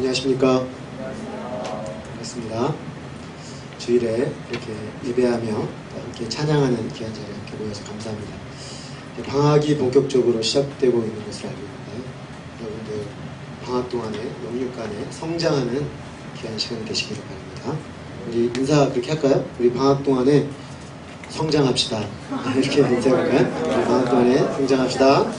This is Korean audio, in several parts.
안녕하십니까. 반갑습니다. 주일에 이렇게 예배하며 함께 찬양하는 귀한 자리에 함께 모여서 감사합니다. 방학이 본격적으로 시작되고 있는 것을 알고 있는데요. 여러분들 방학 동안에 영육간에 성장하는 귀한 시간이 되시기를 바랍니다. 우리 인사 그렇게 할까요? 우리 방학 동안에 성장합시다. 이렇게 인사할까요? 우리 방학 동안에 성장합시다.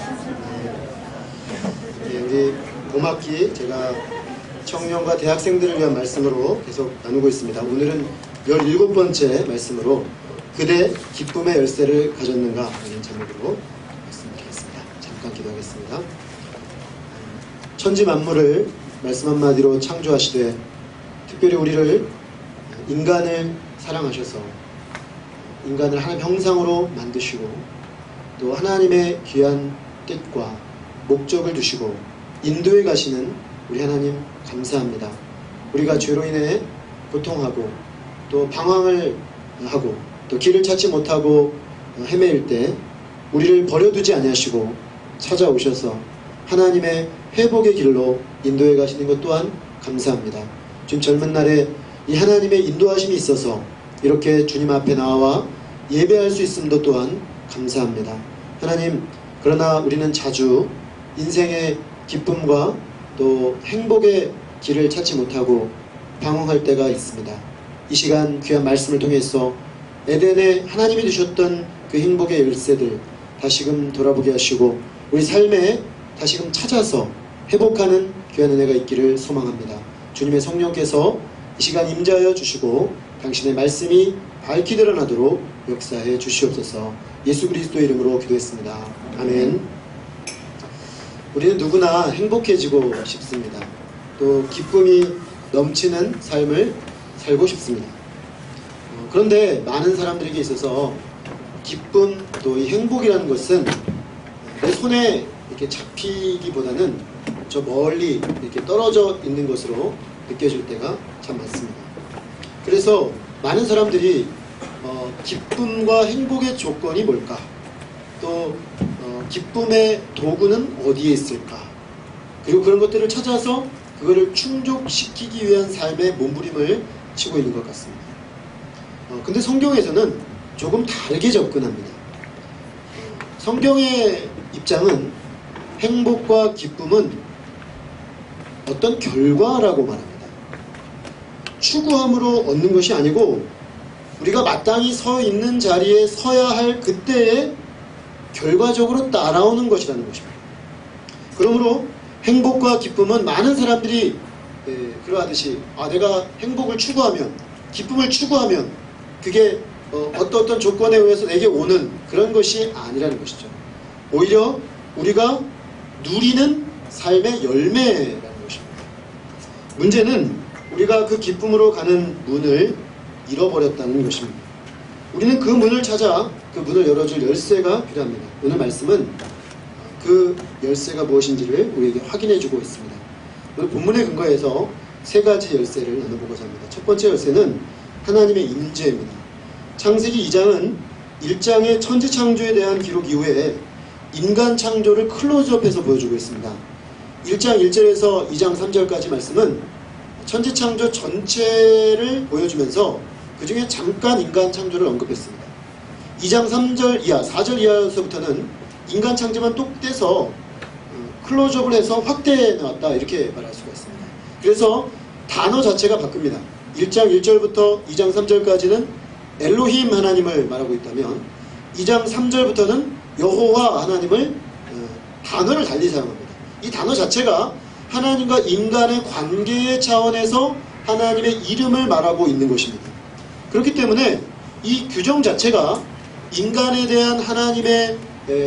우리 봄학기 제가 청년과 대학생들을 위한 말씀으로 계속 나누고 있습니다. 오늘은 17번째 말씀으로 그대 기쁨의 열쇠를 가졌는가 하는 제목으로 말씀드리겠습니다. 잠깐 기도하겠습니다. 천지 만물을 말씀 한마디로 창조하시되 특별히 우리를 인간을 사랑하셔서 인간을 하나님 형상으로 만드시고 또 하나님의 귀한 뜻과 목적을 두시고 인도해 가시는 우리 하나님 감사합니다. 우리가 죄로 인해 고통하고 또 방황을 하고 또 길을 찾지 못하고 헤매일 때 우리를 버려두지 아니하시고 찾아오셔서 하나님의 회복의 길로 인도해 가시는 것 또한 감사합니다. 지금 젊은 날에 이 하나님의 인도하심이 있어서 이렇게 주님 앞에 나와 예배할 수 있음도 또한 감사합니다. 하나님, 그러나 우리는 자주 인생의 기쁨과 또 행복의 길을 찾지 못하고 방황할 때가 있습니다. 이 시간 귀한 말씀을 통해서 에덴에 하나님이 주셨던 그 행복의 열쇠들 다시금 돌아보게 하시고 우리 삶에 다시금 찾아서 회복하는 귀한 은혜가 있기를 소망합니다. 주님의 성령께서 이 시간 임재하여 주시고 당신의 말씀이 밝히 드러나도록 역사해 주시옵소서. 예수 그리스도의 이름으로 기도했습니다. 아멘. 우리는 누구나 행복해지고 싶습니다. 또 기쁨이 넘치는 삶을 살고 싶습니다. 그런데 많은 사람들에게 있어서 기쁨 또 이 행복이라는 것은 내 손에 이렇게 잡히기보다는 저 멀리 이렇게 떨어져 있는 것으로 느껴질 때가 참 많습니다. 그래서 많은 사람들이 기쁨과 행복의 조건이 뭘까? 또 기쁨의 도구는 어디에 있을까? 그리고 그런 것들을 찾아서 그거를 충족시키기 위한 삶의 몸부림을 치고 있는 것 같습니다. 근데 성경에서는 조금 다르게 접근합니다. 성경의 입장은 행복과 기쁨은 어떤 결과라고 말합니다. 추구함으로 얻는 것이 아니고 우리가 마땅히 서 있는 자리에 서야 할 그때에 결과적으로 따라오는 것이라는 것입니다. 그러므로 행복과 기쁨은 많은 사람들이 그러하듯이 내가 행복을 추구하면 기쁨을 추구하면 그게 어떤 조건에 의해서 내게 오는 그런 것이 아니라는 것이죠. 오히려 우리가 누리는 삶의 열매라는 것입니다. 문제는 우리가 그 기쁨으로 가는 문을 잃어버렸다는 것입니다. 우리는 그 문을 찾아 그 문을 열어줄 열쇠가 필요합니다. 오늘 말씀은 그 열쇠가 무엇인지를 우리에게 확인해주고 있습니다. 오늘 본문에 근거해서 세 가지 열쇠를 나눠보고자 합니다. 첫 번째 열쇠는 하나님의 임재입니다. 창세기 2장은 1장의 천지창조에 대한 기록 이후에 인간 창조를 클로즈업해서 보여주고 있습니다. 1장 1절에서 2장 3절까지 말씀은 천지창조 전체를 보여주면서 그 중에 잠깐 인간 창조를 언급했습니다. 2장 3절 이하, 4절 이하에서부터는 인간 창조만 똑 떼서 클로즈업을 해서 확대해 나왔다 이렇게 말할 수가 있습니다. 그래서 단어 자체가 바뀝니다. 1장 1절부터 2장 3절까지는 엘로힘 하나님을 말하고 있다면 2장 3절부터는 여호와 하나님을 단어를 달리 사용합니다. 이 단어 자체가 하나님과 인간의 관계의 차원에서 하나님의 이름을 말하고 있는 것입니다. 그렇기 때문에 이 규정 자체가 인간에 대한 하나님의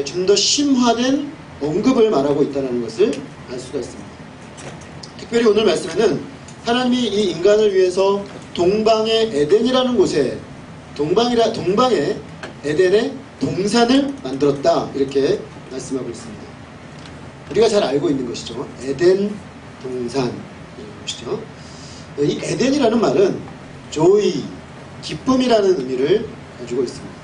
좀 더 심화된 언급을 말하고 있다는 것을 알 수가 있습니다. 특별히 오늘 말씀에는 하나님이 이 인간을 위해서 동방의 에덴이라는 곳에 동방의 에덴의 동산을 만들었다 이렇게 말씀하고 있습니다. 우리가 잘 알고 있는 것이죠. 에덴 동산이라는 것이죠. 이 에덴이라는 말은 조이, 기쁨이라는 의미를 가지고 있습니다.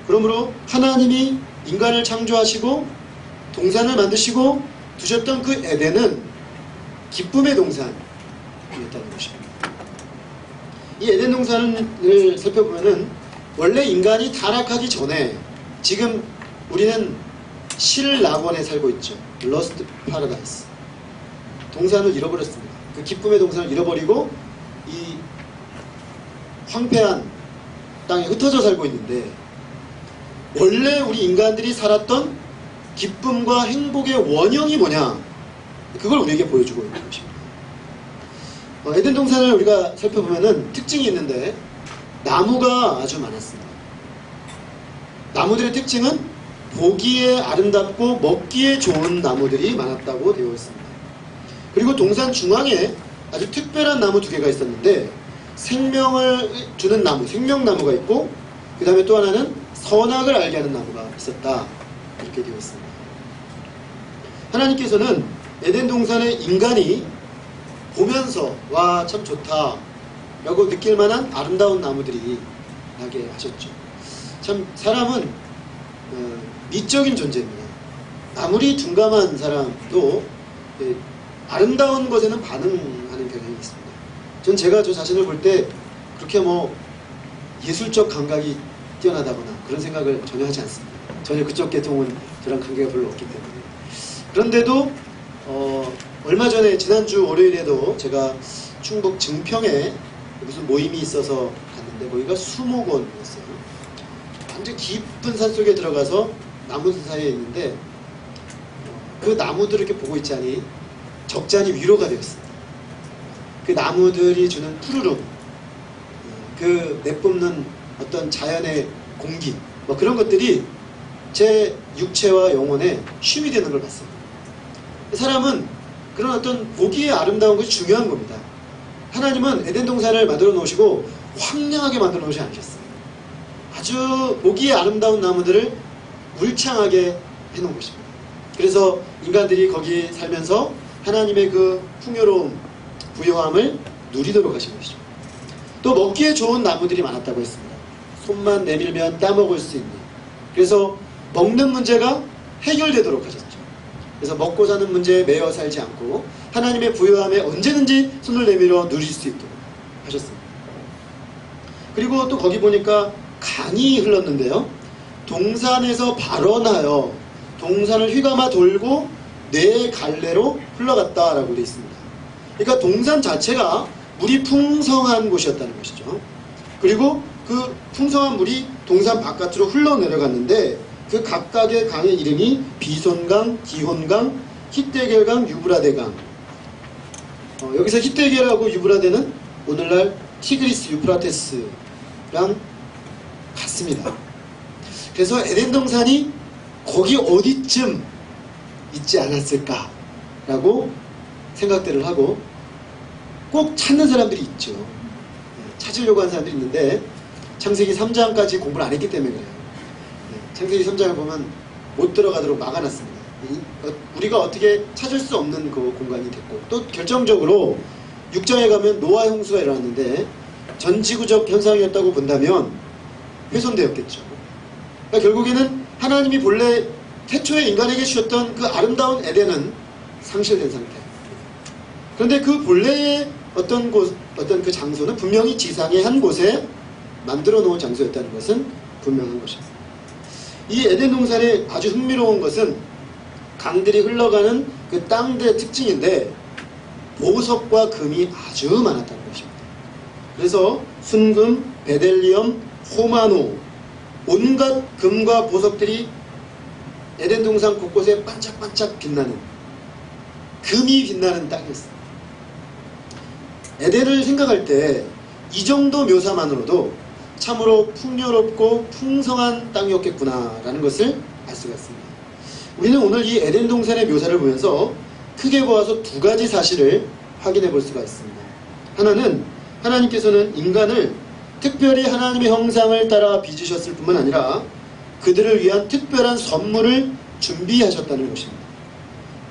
그러므로 하나님이 인간을 창조하시고 동산을 만드시고 두셨던 그 에덴은 기쁨의 동산, 이었다는 것입니다. 이 에덴 동산을 살펴보면은 원래 인간이 타락하기 전에 지금 우리는 실낙원에 살고 있죠. 러스트 파라다이스. 동산을 잃어버렸습니다. 그 기쁨의 동산을 잃어버리고 이 황폐한 땅에 흩어져 살고 있는데, 원래 우리 인간들이 살았던 기쁨과 행복의 원형이 뭐냐, 그걸 우리에게 보여주고 있는 것입니다. 에덴 동산을 우리가 살펴보면은 특징이 있는데, 나무가 아주 많았습니다. 나무들의 특징은 보기에 아름답고 먹기에 좋은 나무들이 많았다고 되어 있습니다. 그리고 동산 중앙에 아주 특별한 나무 두 개가 있었는데, 생명을 주는 나무, 생명나무가 있고, 그 다음에 또 하나는 선악을 알게 하는 나무가 있었다, 이렇게 되어 있습니다. 하나님께서는 에덴 동산의 인간이 보면서 와, 참 좋다 라고 느낄 만한 아름다운 나무들이 나게 하셨죠. 참 사람은 미적인 존재입니다. 아무리 둔감한 사람도 아름다운 것에는 반응하는 경향이 있습니다. 전 제가 저 자신을 볼 때 그렇게 뭐 예술적 감각이 뛰어나다거나 그런 생각을 전혀 하지 않습니다. 전혀 그쪽 계통은 저랑 관계가 별로 없기 때문에. 그런데도 얼마 전에 지난주 월요일에도 제가 충북 증평에 무슨 모임이 있어서 갔는데, 거기가 수목원이었어요. 완전 깊은 산속에 들어가서 나무들 사이에 있는데, 그 나무들을 이렇게 보고 있자니 적잖이 위로가 되었습니다. 그 나무들이 주는 푸르름, 그 내뿜는 어떤 자연의 공기, 뭐 그런 것들이 제 육체와 영혼에 쉼이 되는 걸 봤어요. 사람은 그런 어떤 보기에 아름다운 것이 중요한 겁니다. 하나님은 에덴 동산을 만들어 놓으시고 황량하게 만들어 놓으지 않으셨어요. 아주 보기에 아름다운 나무들을 울창하게 해놓은 것입니다. 그래서 인간들이 거기 살면서 하나님의 그 풍요로움, 부요함을 누리도록 하신 것이죠. 또 먹기에 좋은 나무들이 많았다고 했습니다. 손만 내밀면 따먹을 수 있는. 그래서 먹는 문제가 해결되도록 하셨죠. 그래서 먹고 사는 문제에 매여 살지 않고 하나님의 부요함에 언제든지 손을 내밀어 누릴 수 있도록 하셨습니다. 그리고 또 거기 보니까 강이 흘렀는데요. 동산에서 발원하여 동산을 휘감아 돌고 네 갈래로 흘러갔다라고 되어 있습니다. 그러니까 동산 자체가 물이 풍성한 곳이었다는 것이죠. 그리고 그 풍성한 물이 동산 바깥으로 흘러내려갔는데, 그 각각의 강의 이름이 비손강, 기혼강, 히데겔강, 유브라데강. 여기서 히데겔하고 유브라데는 오늘날 티그리스, 유프라테스랑 같습니다. 그래서 에덴 동산이 거기 어디쯤 있지 않았을까라고 생각들을 하고 꼭 찾는 사람들이 있죠. 찾으려고 하는 사람들이 있는데 창세기 3장까지 공부를 안 했기 때문에 그래요. 창세기 3장을 보면 못 들어가도록 막아놨습니다. 우리가 어떻게 찾을 수 없는 그 공간이 됐고, 또 결정적으로 6장에 가면 노아 홍수가 일어났는데 전지구적 현상이었다고 본다면 훼손되었겠죠. 그러니까 결국에는 하나님이 본래 태초에 인간에게 주셨던 그 아름다운 에덴은 상실된 상태. 그런데 그 본래의 어떤 곳, 어떤 그 장소는 분명히 지상의 한 곳에 만들어 놓은 장소였다는 것은 분명한 것입니다. 이 에덴 동산의 아주 흥미로운 것은 강들이 흘러가는 그 땅들의 특징인데, 보석과 금이 아주 많았다는 것입니다. 그래서 순금, 베델리엄, 호마노, 온갖 금과 보석들이 에덴 동산 곳곳에 반짝반짝 빛나는, 금이 빛나는 땅이었습니다. 에덴을 생각할 때 이 정도 묘사만으로도 참으로 풍요롭고 풍성한 땅이었겠구나라는 것을 알 수가 있습니다. 우리는 오늘 이 에덴 동산의 묘사를 보면서 크게 보아서 두 가지 사실을 확인해 볼 수가 있습니다. 하나는 하나님께서는 인간을 특별히 하나님의 형상을 따라 빚으셨을 뿐만 아니라 그들을 위한 특별한 선물을 준비하셨다는 것입니다.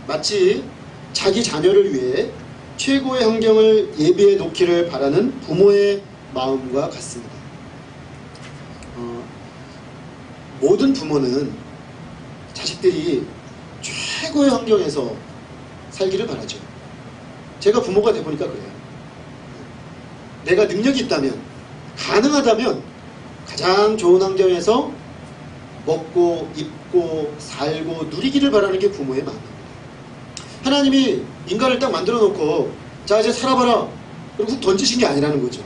마치 자기 자녀를 위해 최고의 환경을 예비해 놓기를 바라는 부모의 마음과 같습니다. 모든 부모는 자식들이 최고의 환경에서 살기를 바라죠. 제가 부모가 되보니까 그래요. 내가 능력이 있다면, 가능하다면 가장 좋은 환경에서 먹고 입고 살고 누리기를 바라는 게 부모의 마음입니다. 하나님이 인간을 딱 만들어 놓고 자 이제 살아봐라 그리고 훅 던지신 게 아니라는 거죠.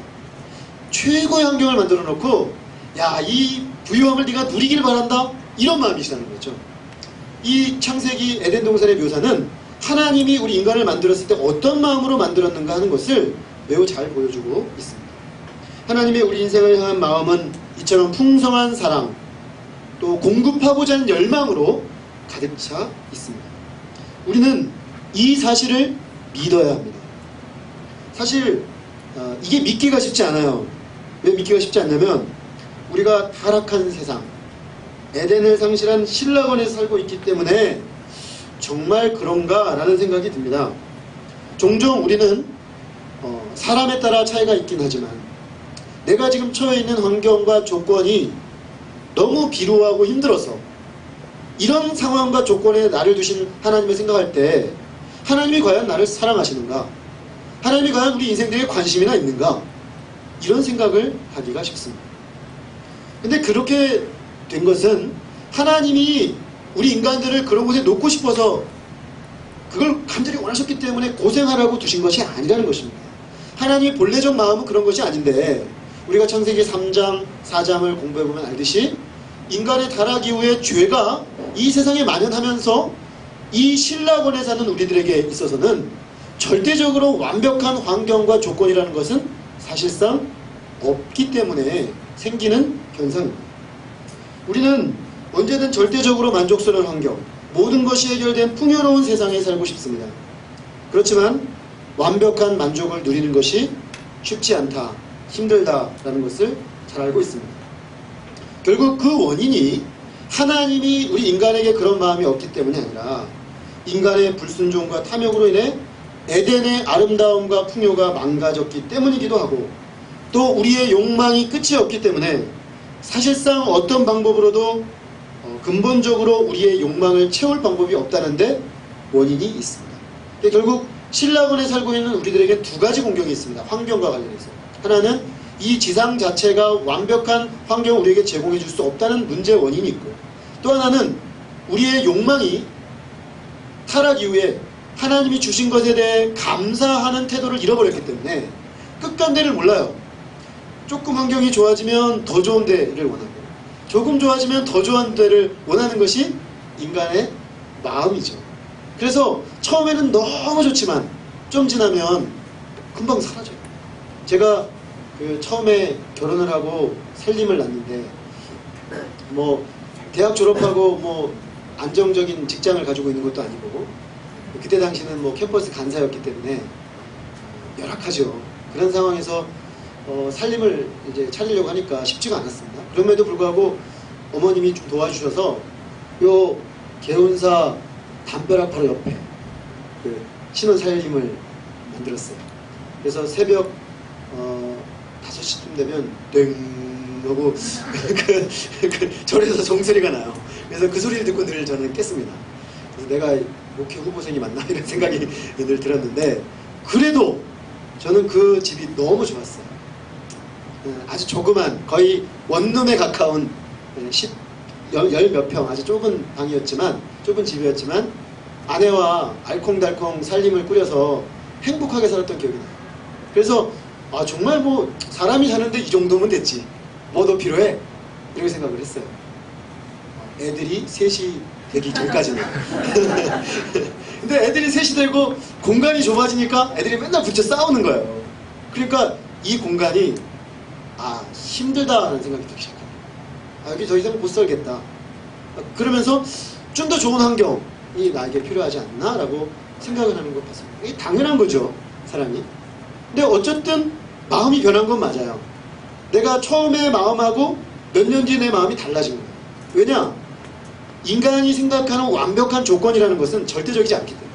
최고의 환경을 만들어 놓고 야 이 부유함을 네가 누리기를 바란다 이런 마음이시라는 거죠. 이 창세기 에덴 동산의 묘사는 하나님이 우리 인간을 만들었을 때 어떤 마음으로 만들었는가 하는 것을 매우 잘 보여주고 있습니다. 하나님의 우리 인생을 향한 마음은 이처럼 풍성한 사랑 또 공급하고자 하는 열망으로 가득 차 있습니다. 우리는 이 사실을 믿어야 합니다. 사실 이게 믿기가 쉽지 않아요. 왜 믿기가 쉽지 않냐면 우리가 타락한 세상, 에덴을 상실한 신라원에서 살고 있기 때문에 정말 그런가 라는 생각이 듭니다. 종종 우리는 사람에 따라 차이가 있긴 하지만 내가 지금 처해 있는 환경과 조건이 너무 비루하고 힘들어서 이런 상황과 조건에 나를 두신 하나님을 생각할 때 하나님이 과연 나를 사랑하시는가? 하나님이 과연 우리 인생들에 관심이나 있는가? 이런 생각을 하기가 쉽습니다. 근데 그렇게 된 것은 하나님이 우리 인간들을 그런 곳에 놓고 싶어서 그걸 간절히 원하셨기 때문에 고생하라고 두신 것이 아니라는 것입니다. 하나님의 본래적 마음은 그런 것이 아닌데 우리가 창세기 3장, 4장을 공부해보면 알듯이 인간의 타락 이후에 죄가 이 세상에 만연하면서 이 신라권에 사는 우리들에게 있어서는 절대적으로 완벽한 환경과 조건이라는 것은 사실상 없기 때문에 생기는 현상입니다. 우리는 언제든 절대적으로 만족스러운 환경, 모든 것이 해결된 풍요로운 세상에 살고 싶습니다. 그렇지만 완벽한 만족을 누리는 것이 쉽지 않다, 힘들다라는 것을 잘 알고 있습니다. 결국 그 원인이 하나님이 우리 인간에게 그런 마음이 없기 때문이 아니라 인간의 불순종과 탐욕으로 인해 에덴의 아름다움과 풍요가 망가졌기 때문이기도 하고 또 우리의 욕망이 끝이 없기 때문에 사실상 어떤 방법으로도 근본적으로 우리의 욕망을 채울 방법이 없다는데 원인이 있습니다. 결국 신라권에 살고 있는 우리들에게 두 가지 공경이 있습니다. 환경과 관련해서. 하나는 이 지상 자체가 완벽한 환경을 우리에게 제공해 줄 수 없다는 문제의 원인이 있고 또 하나는 우리의 욕망이 타락 이후에 하나님이 주신 것에 대해 감사하는 태도를 잃어버렸기 때문에 끝간대를 몰라요. 조금 환경이 좋아지면 더 좋은 데를 원하고 조금 좋아지면 더 좋은 데를 원하는 것이 인간의 마음이죠. 그래서 처음에는 너무 좋지만 좀 지나면 금방 사라져요. 제가 처음에 결혼을 하고 살림을 낳는데 뭐 대학 졸업하고 뭐 안정적인 직장을 가지고 있는 것도 아니고 그때 당시는 뭐 캠퍼스 간사였기 때문에 열악하죠. 그런 상황에서 살림을 이제 차리려고 하니까 쉽지가 않았습니다. 그럼에도 불구하고 어머님이 좀 도와주셔서 요 개운사 담벼락 바로 옆에 그 신혼 살림을 만들었어요. 그래서 새벽 5시쯤 되면 땡 하고 절에서 종소리가 나요. 그래서 그 소리를 듣고 늘 저는 깼습니다. 그래서 내가 목회 후보생이 맞나 이런 생각이 늘 들었는데 그래도 저는 그 집이 너무 좋았어요. 아주 조그만 거의 원룸에 가까운 열 몇 평 아주 좁은 방이었지만 좁은 집이었지만 아내와 알콩달콩 살림을 꾸려서 행복하게 살았던 기억이 나요. 그래서 정말 뭐 사람이 사는데 이 정도면 됐지 뭐 더 필요해? 이렇게 생각을 했어요. 애들이 셋이 되기 전까지는. 근데 애들이 셋이 되고 공간이 좁아지니까 애들이 맨날 붙여 싸우는 거예요. 그러니까 이 공간이 힘들다라는 생각이 들기 시작해요. 여기 더 이상 못 살겠다. 그러면서 좀 더 좋은 환경이 나에게 필요하지 않나? 라고 생각을 하는 것 같습니다. 이게 당연한 거죠, 사람이. 근데 어쨌든 마음이 변한 건 맞아요. 내가 처음에 마음하고 몇 년 뒤에 내 마음이 달라진 거예요. 왜냐? 인간이 생각하는 완벽한 조건이라는 것은 절대적이지 않기 때문에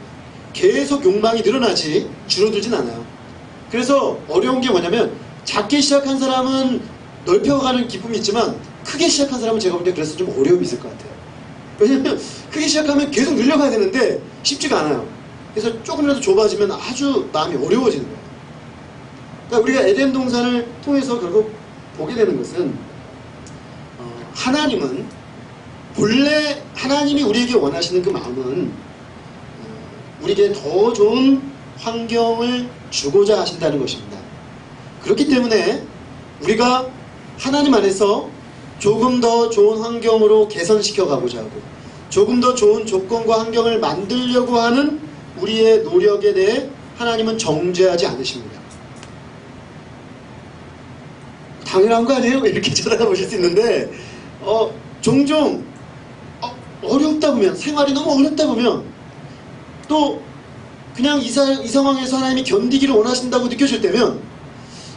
계속 욕망이 늘어나지 줄어들진 않아요. 그래서 어려운 게 뭐냐면 작게 시작한 사람은 넓혀가는 기쁨이 있지만 크게 시작한 사람은 제가 볼 때 그래서 좀 어려움이 있을 것 같아요. 왜냐면 크게 시작하면 계속 늘려가야 되는데 쉽지가 않아요. 그래서 조금이라도 좁아지면 아주 마음이 어려워지는 거예요. 그러니까 우리가 에덴 동산을 통해서 결국 보게 되는 것은 하나님은 본래 하나님이 우리에게 원하시는 그 마음은 우리에게 더 좋은 환경을 주고자 하신다는 것입니다. 그렇기 때문에 우리가 하나님 안에서 조금 더 좋은 환경으로 개선시켜 가고자 하고 조금 더 좋은 조건과 환경을 만들려고 하는 우리의 노력에 대해 하나님은 정죄하지 않으십니다. 당연한 거 아니에요? 이렇게 쳐다보실 수 있는데 종종 어렵다 보면, 생활이 너무 어렵다 보면, 또 그냥 이 상황에서 하나님이 견디기를 원하신다고 느껴질 때면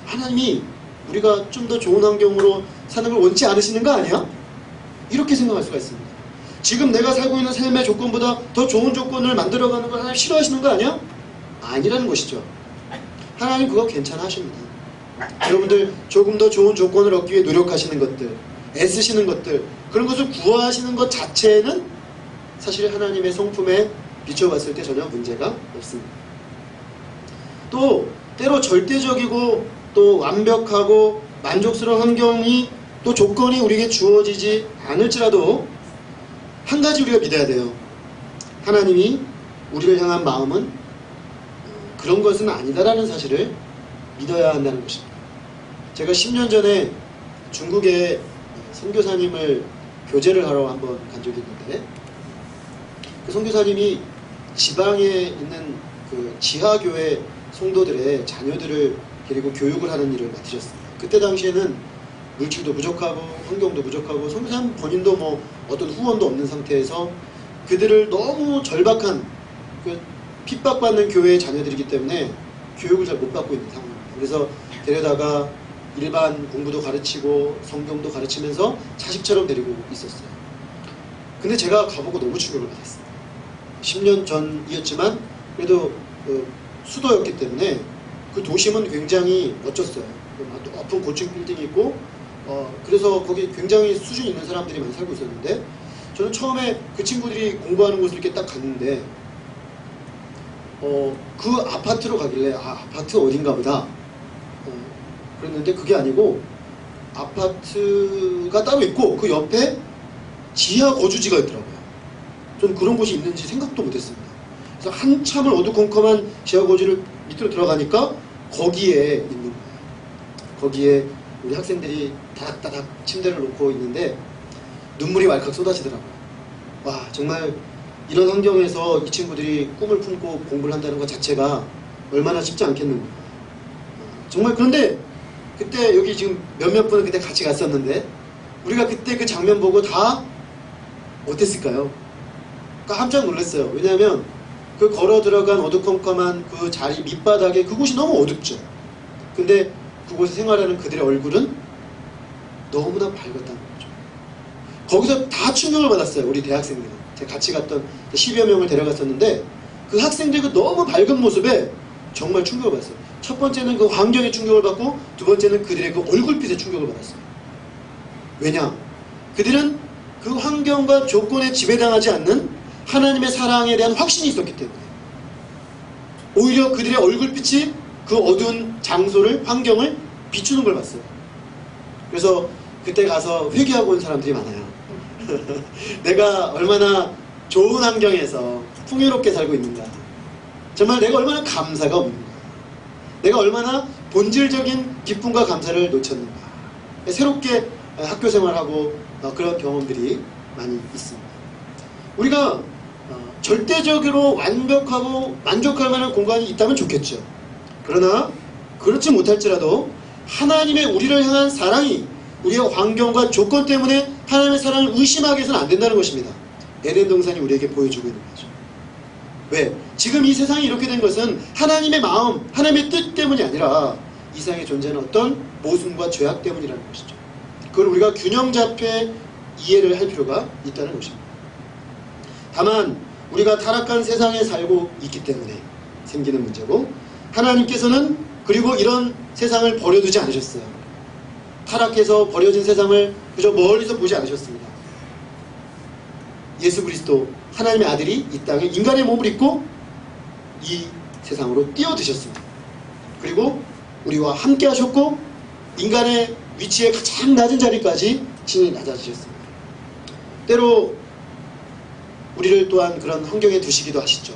하나님이 우리가 좀 더 좋은 환경으로 사는 걸 원치 않으시는 거 아니야? 이렇게 생각할 수가 있습니다. 지금 내가 살고 있는 삶의 조건보다 더 좋은 조건을 만들어가는 걸 하나님 싫어하시는 거 아니야? 아니라는 것이죠. 하나님 그거 괜찮아 하십니다. 여러분들 조금 더 좋은 조건을 얻기 위해 노력하시는 것들, 애쓰시는 것들, 그런 것을 구하시는 것 자체는 사실 하나님의 성품에 비춰봤을 때 전혀 문제가 없습니다. 또 때로 절대적이고 또 완벽하고 만족스러운 환경이 또 조건이 우리에게 주어지지 않을지라도 한 가지 우리가 믿어야 돼요. 하나님이 우리를 향한 마음은 그런 것은 아니다라는 사실을 믿어야 한다는 것입니다. 제가 10년 전에 중국에 선교사님을 교제를 하러 한번 간 적이 있는데, 그 선교사님이 지방에 있는 그 지하교회 성도들의 자녀들을 데리고 교육을 하는 일을 맡으셨습니다. 그때 당시에는 물질도 부족하고 환경도 부족하고 선교사님 본인도 뭐 어떤 후원도 없는 상태에서 그들을 너무 절박한 그 핍박받는 교회의 자녀들이기 때문에 교육을 잘 못 받고 있는 상황입니다. 그래서 데려다가 일반 공부도 가르치고 성경도 가르치면서 자식처럼 데리고 있었어요. 근데 제가 가보고 너무 충격을 받았어요. 10년 전이었지만 그래도 수도였기 때문에 그 도심은 굉장히 멋졌어요. 높은 고층 빌딩이 있고 그래서 거기 굉장히 수준 있는 사람들이 많이 살고 있었는데, 저는 처음에 그 친구들이 공부하는 곳을 이렇게 딱 갔는데 그 아파트로 가길래 아파트 어딘가 보다 그랬는데 그게 아니고 아파트가 따로 있고 그 옆에 지하 거주지가 있더라고요. 전 그런 곳이 있는지 생각도 못했습니다. 그래서 한참을 어두컴컴한 지하 거주를 밑으로 들어가니까 거기에 있는 거예요. 거기에 우리 학생들이 다닥다닥 침대를 놓고 있는데 눈물이 왈칵 쏟아지더라고요. 와, 정말 이런 환경에서 이 친구들이 꿈을 품고 공부를 한다는 것 자체가 얼마나 쉽지 않겠는가. 정말. 그런데 그때 여기 지금 몇몇 분은 그때 같이 갔었는데 우리가 그때 그 장면 보고 다 어땠을까요? 깜짝 놀랐어요. 왜냐하면 그 걸어 들어간 어두컴컴한 그 자리 밑바닥에 그곳이 너무 어둡죠. 근데 그곳에 생활하는 그들의 얼굴은 너무나 밝았다는 거죠. 거기서 다 충격을 받았어요. 우리 대학생들은. 제가 같이 갔던 10여 명을 데려갔었는데 그 학생들 그 너무 밝은 모습에 정말 충격을 받았어요. 첫 번째는 그 환경에 충격을 받고 두 번째는 그들의 그 얼굴빛에 충격을 받았어요. 왜냐? 그들은 그 환경과 조건에 지배당하지 않는 하나님의 사랑에 대한 확신이 있었기 때문에 오히려 그들의 얼굴빛이 그 어두운 장소를, 환경을 비추는 걸 봤어요. 그래서 그때 가서 회개하고 온 사람들이 많아요. 내가 얼마나 좋은 환경에서 풍요롭게 살고 있는가, 정말 내가 얼마나 감사가 없는가, 내가 얼마나 본질적인 기쁨과 감사를 놓쳤는가. 새롭게 학교 생활하고 그런 경험들이 많이 있습니다. 우리가 절대적으로 완벽하고 만족할 만한 공간이 있다면 좋겠죠. 그러나 그렇지 못할지라도 하나님의 우리를 향한 사랑이 우리의 환경과 조건 때문에 하나님의 사랑을 의심하게 해서는 안 된다는 것입니다. 에덴 동산이 우리에게 보여주고 있는 거죠. 왜? 지금 이 세상이 이렇게 된 것은 하나님의 마음, 하나님의 뜻 때문이 아니라 이 세상에 존재하는 어떤 모순과 죄악 때문이라는 것이죠. 그걸 우리가 균형 잡혀 이해를 할 필요가 있다는 것입니다. 다만 우리가 타락한 세상에 살고 있기 때문에 생기는 문제고, 하나님께서는 그리고 이런 세상을 버려두지 않으셨어요. 타락해서 버려진 세상을 그저 멀리서 보지 않으셨습니다. 예수 그리스도 하나님의 아들이 이 땅에 인간의 몸을 입고 이 세상으로 뛰어드셨습니다. 그리고 우리와 함께 하셨고 인간의 위치에 가장 낮은 자리까지 친히 낮아지셨습니다. 때로 우리를 또한 그런 환경에 두시기도 하시죠.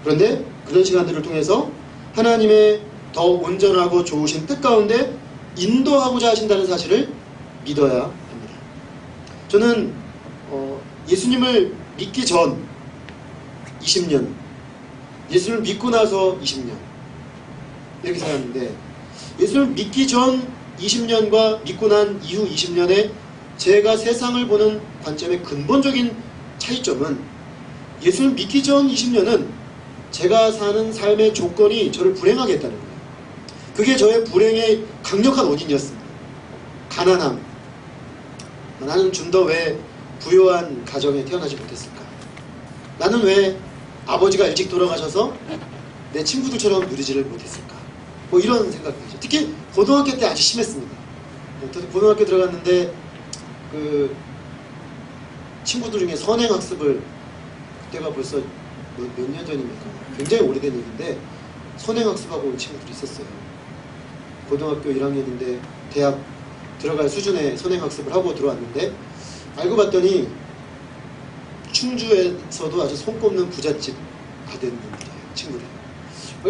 그런데 그런 시간들을 통해서 하나님의 더 온전하고 좋으신 뜻 가운데 인도하고자 하신다는 사실을 믿어야 합니다. 저는 예수님을 믿기 전 20년, 예수님을 믿고 나서 20년 이렇게 생각하는데, 예수님을 믿기 전 20년과 믿고 난 이후 20년에 제가 세상을 보는 관점의 근본적인 차이점은, 예수님을 믿기 전 20년은 제가 사는 삶의 조건이 저를 불행하게 했다는 거예요. 그게 저의 불행의 강력한 원인이었습니다. 가난함. 나는 좀 더 왜 부유한 가정에 태어나지 못했을까? 나는 왜 아버지가 일찍 돌아가셔서 내 친구들처럼 누리지를 못했을까? 뭐 이런 생각이죠. 특히 고등학교 때 아주 심했습니다. 고등학교 들어갔는데 그 친구들 중에 선행학습을, 그때가 벌써 몇 년 전입니까? 굉장히 오래된 얘기인데 선행학습하고 온 친구들이 있었어요. 고등학교 1학년인데 대학 들어갈 수준의 선행학습을 하고 들어왔는데, 알고 봤더니 충주에서도 아주 손꼽는 부잣집 아들들이에요, 친구들.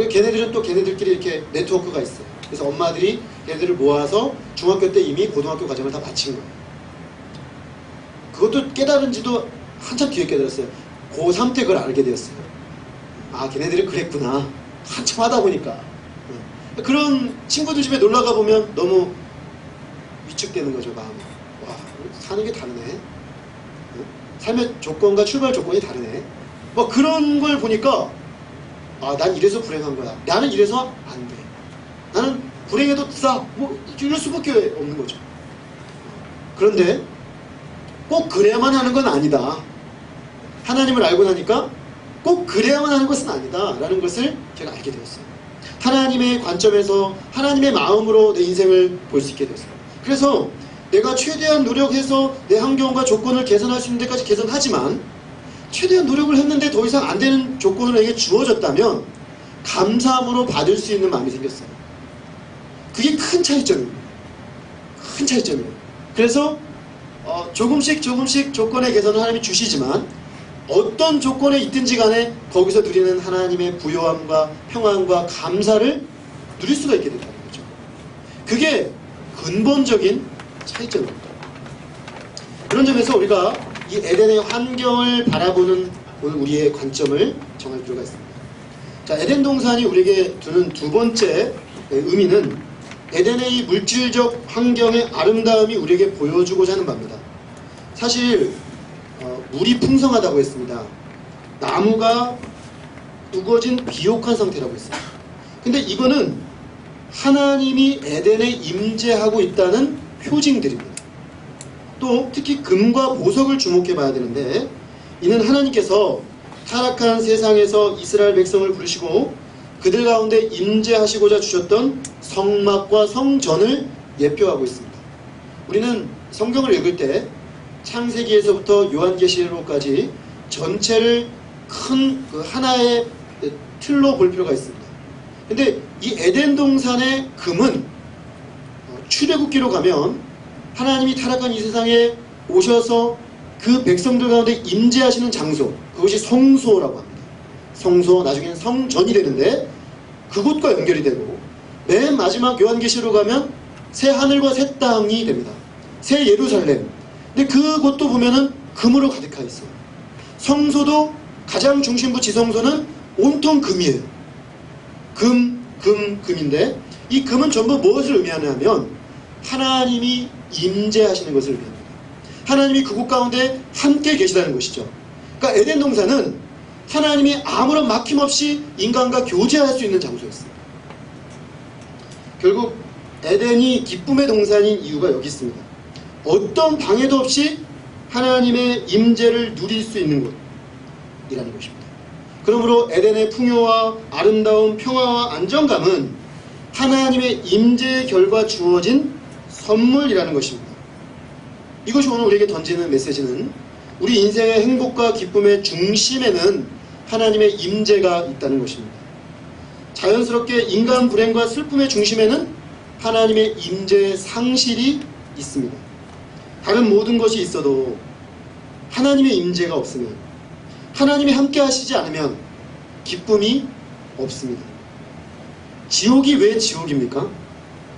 걔네들은 또 걔네들끼리 이렇게 네트워크가 있어요. 그래서 엄마들이 걔네들을 모아서 중학교 때 이미 고등학교 과정을 다 마친 거예요. 그것도 깨달은 지도 한참 뒤에 깨달았어요. 고3 때 그걸 알게 되었어요. 아, 걔네들이 그랬구나. 한참 하다 보니까. 그런 친구들 집에 놀러가 보면 너무 위축되는 거죠, 마음이. 와, 사는 게 다르네. 삶의 조건과 출발 조건이 다르네. 뭐 그런 걸 보니까, 아, 난 이래서 불행한 거야. 나는 이래서 안 돼. 나는 불행해도 싸. 뭐 이럴 수밖에 없는 거죠. 그런데 꼭 그래야만 하는 건 아니다. 하나님을 알고 나니까 꼭 그래야만 하는 것은 아니다 라는 것을 제가 알게 되었어요. 하나님의 관점에서, 하나님의 마음으로 내 인생을 볼 수 있게 되었어요. 그래서 내가 최대한 노력해서 내 환경과 조건을 개선할 수 있는 데까지 개선하지만, 최대한 노력을 했는데 더 이상 안 되는 조건을 내게 주어졌다면 감사함으로 받을 수 있는 마음이 생겼어요. 그게 큰 차이점입니다. 큰 차이점이에요. 그래서 조금씩 조건의 개선을 하나님이 주시지만, 어떤 조건에 있든지 간에 거기서 누리는 하나님의 부요함과 평안과 감사를 누릴 수가 있게 된다는 거죠. 그게 근본적인 차이점입니다. 그런 점에서 우리가 이 에덴의 환경을 바라보는 오늘 우리의 관점을 정할 필요가 있습니다. 자, 에덴 동산이 우리에게 두는 두 번째 의미는, 에덴의 이 물질적 환경의 아름다움이 우리에게 보여주고자 하는 바입니다. 사실 물이 풍성하다고 했습니다. 나무가 우거진 비옥한 상태라고 했습니다. 근데 이거는 하나님이 에덴에 임재하고 있다는 표징들입니다. 또 특히 금과 보석을 주목해 봐야 되는데, 이는 하나님께서 타락한 세상에서 이스라엘 백성을 부르시고 그들 가운데 임재하시고자 주셨던 성막과 성전을 예표하고 있습니다. 우리는 성경을 읽을 때 창세기에서부터 요한계시록까지 전체를 큰 그 하나의 틀로 볼 필요가 있습니다. 근데 이 에덴 동산의 금은 출애굽기로 가면 하나님이 타락한 이 세상에 오셔서 그 백성들 가운데 임재하시는 장소, 그것이 성소라고 합니다. 성소, 나중에는 성전이 되는데 그곳과 연결이 되고, 맨 마지막 요한계시로 가면 새 하늘과 새 땅이 됩니다. 새 예루살렘. 근데 그곳도 보면은 금으로 가득하 있어요. 성소도 가장 중심부 지성소는 온통 금이에요. 금인데, 이 금은 전부 무엇을 의미하냐면 하나님이 임재하시는 것을 의미합니다. 하나님이 그곳 가운데 함께 계시다는 것이죠. 그러니까 에덴 동산은 하나님이 아무런 막힘없이 인간과 교제할 수 있는 장소였어요. 결국 에덴이 기쁨의 동산인 이유가 여기 있습니다. 어떤 방해도 없이 하나님의 임재를 누릴 수 있는 곳이라는 것입니다. 그러므로 에덴의 풍요와 아름다움, 평화와 안정감은 하나님의 임재의 결과 주어진 선물이라는 것입니다. 이것이 오늘 우리에게 던지는 메시지는, 우리 인생의 행복과 기쁨의 중심에는 하나님의 임재가 있다는 것입니다. 자연스럽게 인간 불행과 슬픔의 중심에는 하나님의 임재 상실이 있습니다. 다른 모든 것이 있어도 하나님의 임재가 없으면, 하나님이 함께 하시지 않으면 기쁨이 없습니다. 지옥이 왜 지옥입니까?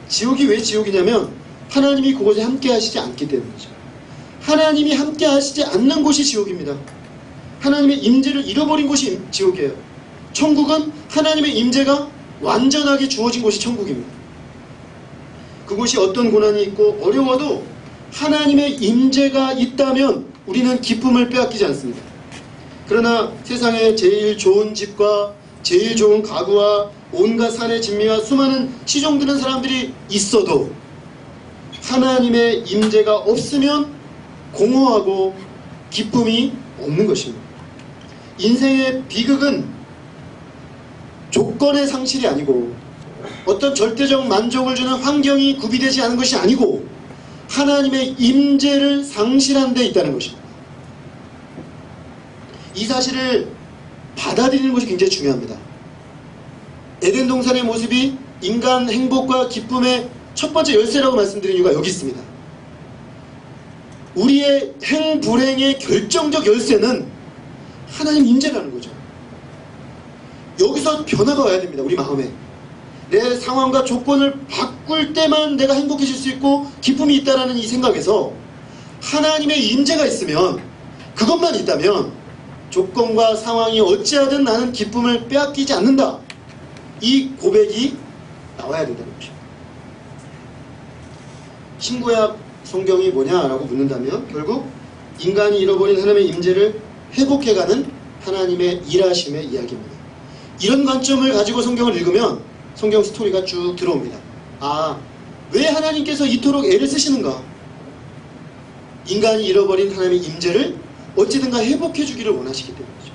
지옥이 왜 지옥이냐면 하나님이 그곳에 함께 하시지 않기 때문이죠. 하나님이 함께 하시지 않는 곳이 지옥입니다. 하나님의 임재를 잃어버린 곳이 지옥이에요. 천국은 하나님의 임재가 완전하게 주어진 곳이 천국입니다. 그곳이 어떤 고난이 있고 어려워도 하나님의 임재가 있다면 우리는 기쁨을 빼앗기지 않습니다. 그러나 세상에 제일 좋은 집과 제일 좋은 가구와 온갖 산의 진미와 수많은 시종드는 사람들이 있어도 하나님의 임재가 없으면 공허하고 기쁨이 없는 것입니다. 인생의 비극은 조건의 상실이 아니고 어떤 절대적 만족을 주는 환경이 구비되지 않은 것이 아니고 하나님의 임재를 상실한 데 있다는 것입니다. 이 사실을 받아들이는 것이 굉장히 중요합니다. 에덴 동산의 모습이 인간 행복과 기쁨의 첫 번째 열쇠라고 말씀드린 이유가 여기 있습니다. 우리의 행불행의 결정적 열쇠는 하나님 임재라는 거죠. 여기서 변화가 와야 됩니다. 우리 마음에. 내 상황과 조건을 바꿀 때만 내가 행복해질 수 있고 기쁨이 있다라는 이 생각에서 하나님의 임재가 있으면, 그것만 있다면 조건과 상황이 어찌하든 나는 기쁨을 빼앗기지 않는다. 이 고백이 나와야 된다는 것입니다. 신구약 성경이 뭐냐라고 묻는다면 결국 인간이 잃어버린 하나님의 임재를 회복해가는 하나님의 일하심의 이야기입니다. 이런 관점을 가지고 성경을 읽으면 성경 스토리가 쭉 들어옵니다. 아, 왜 하나님께서 이토록 애를 쓰시는가? 인간이 잃어버린 하나님의 임재를 어찌든가 회복해주기를 원하시기 때문이죠.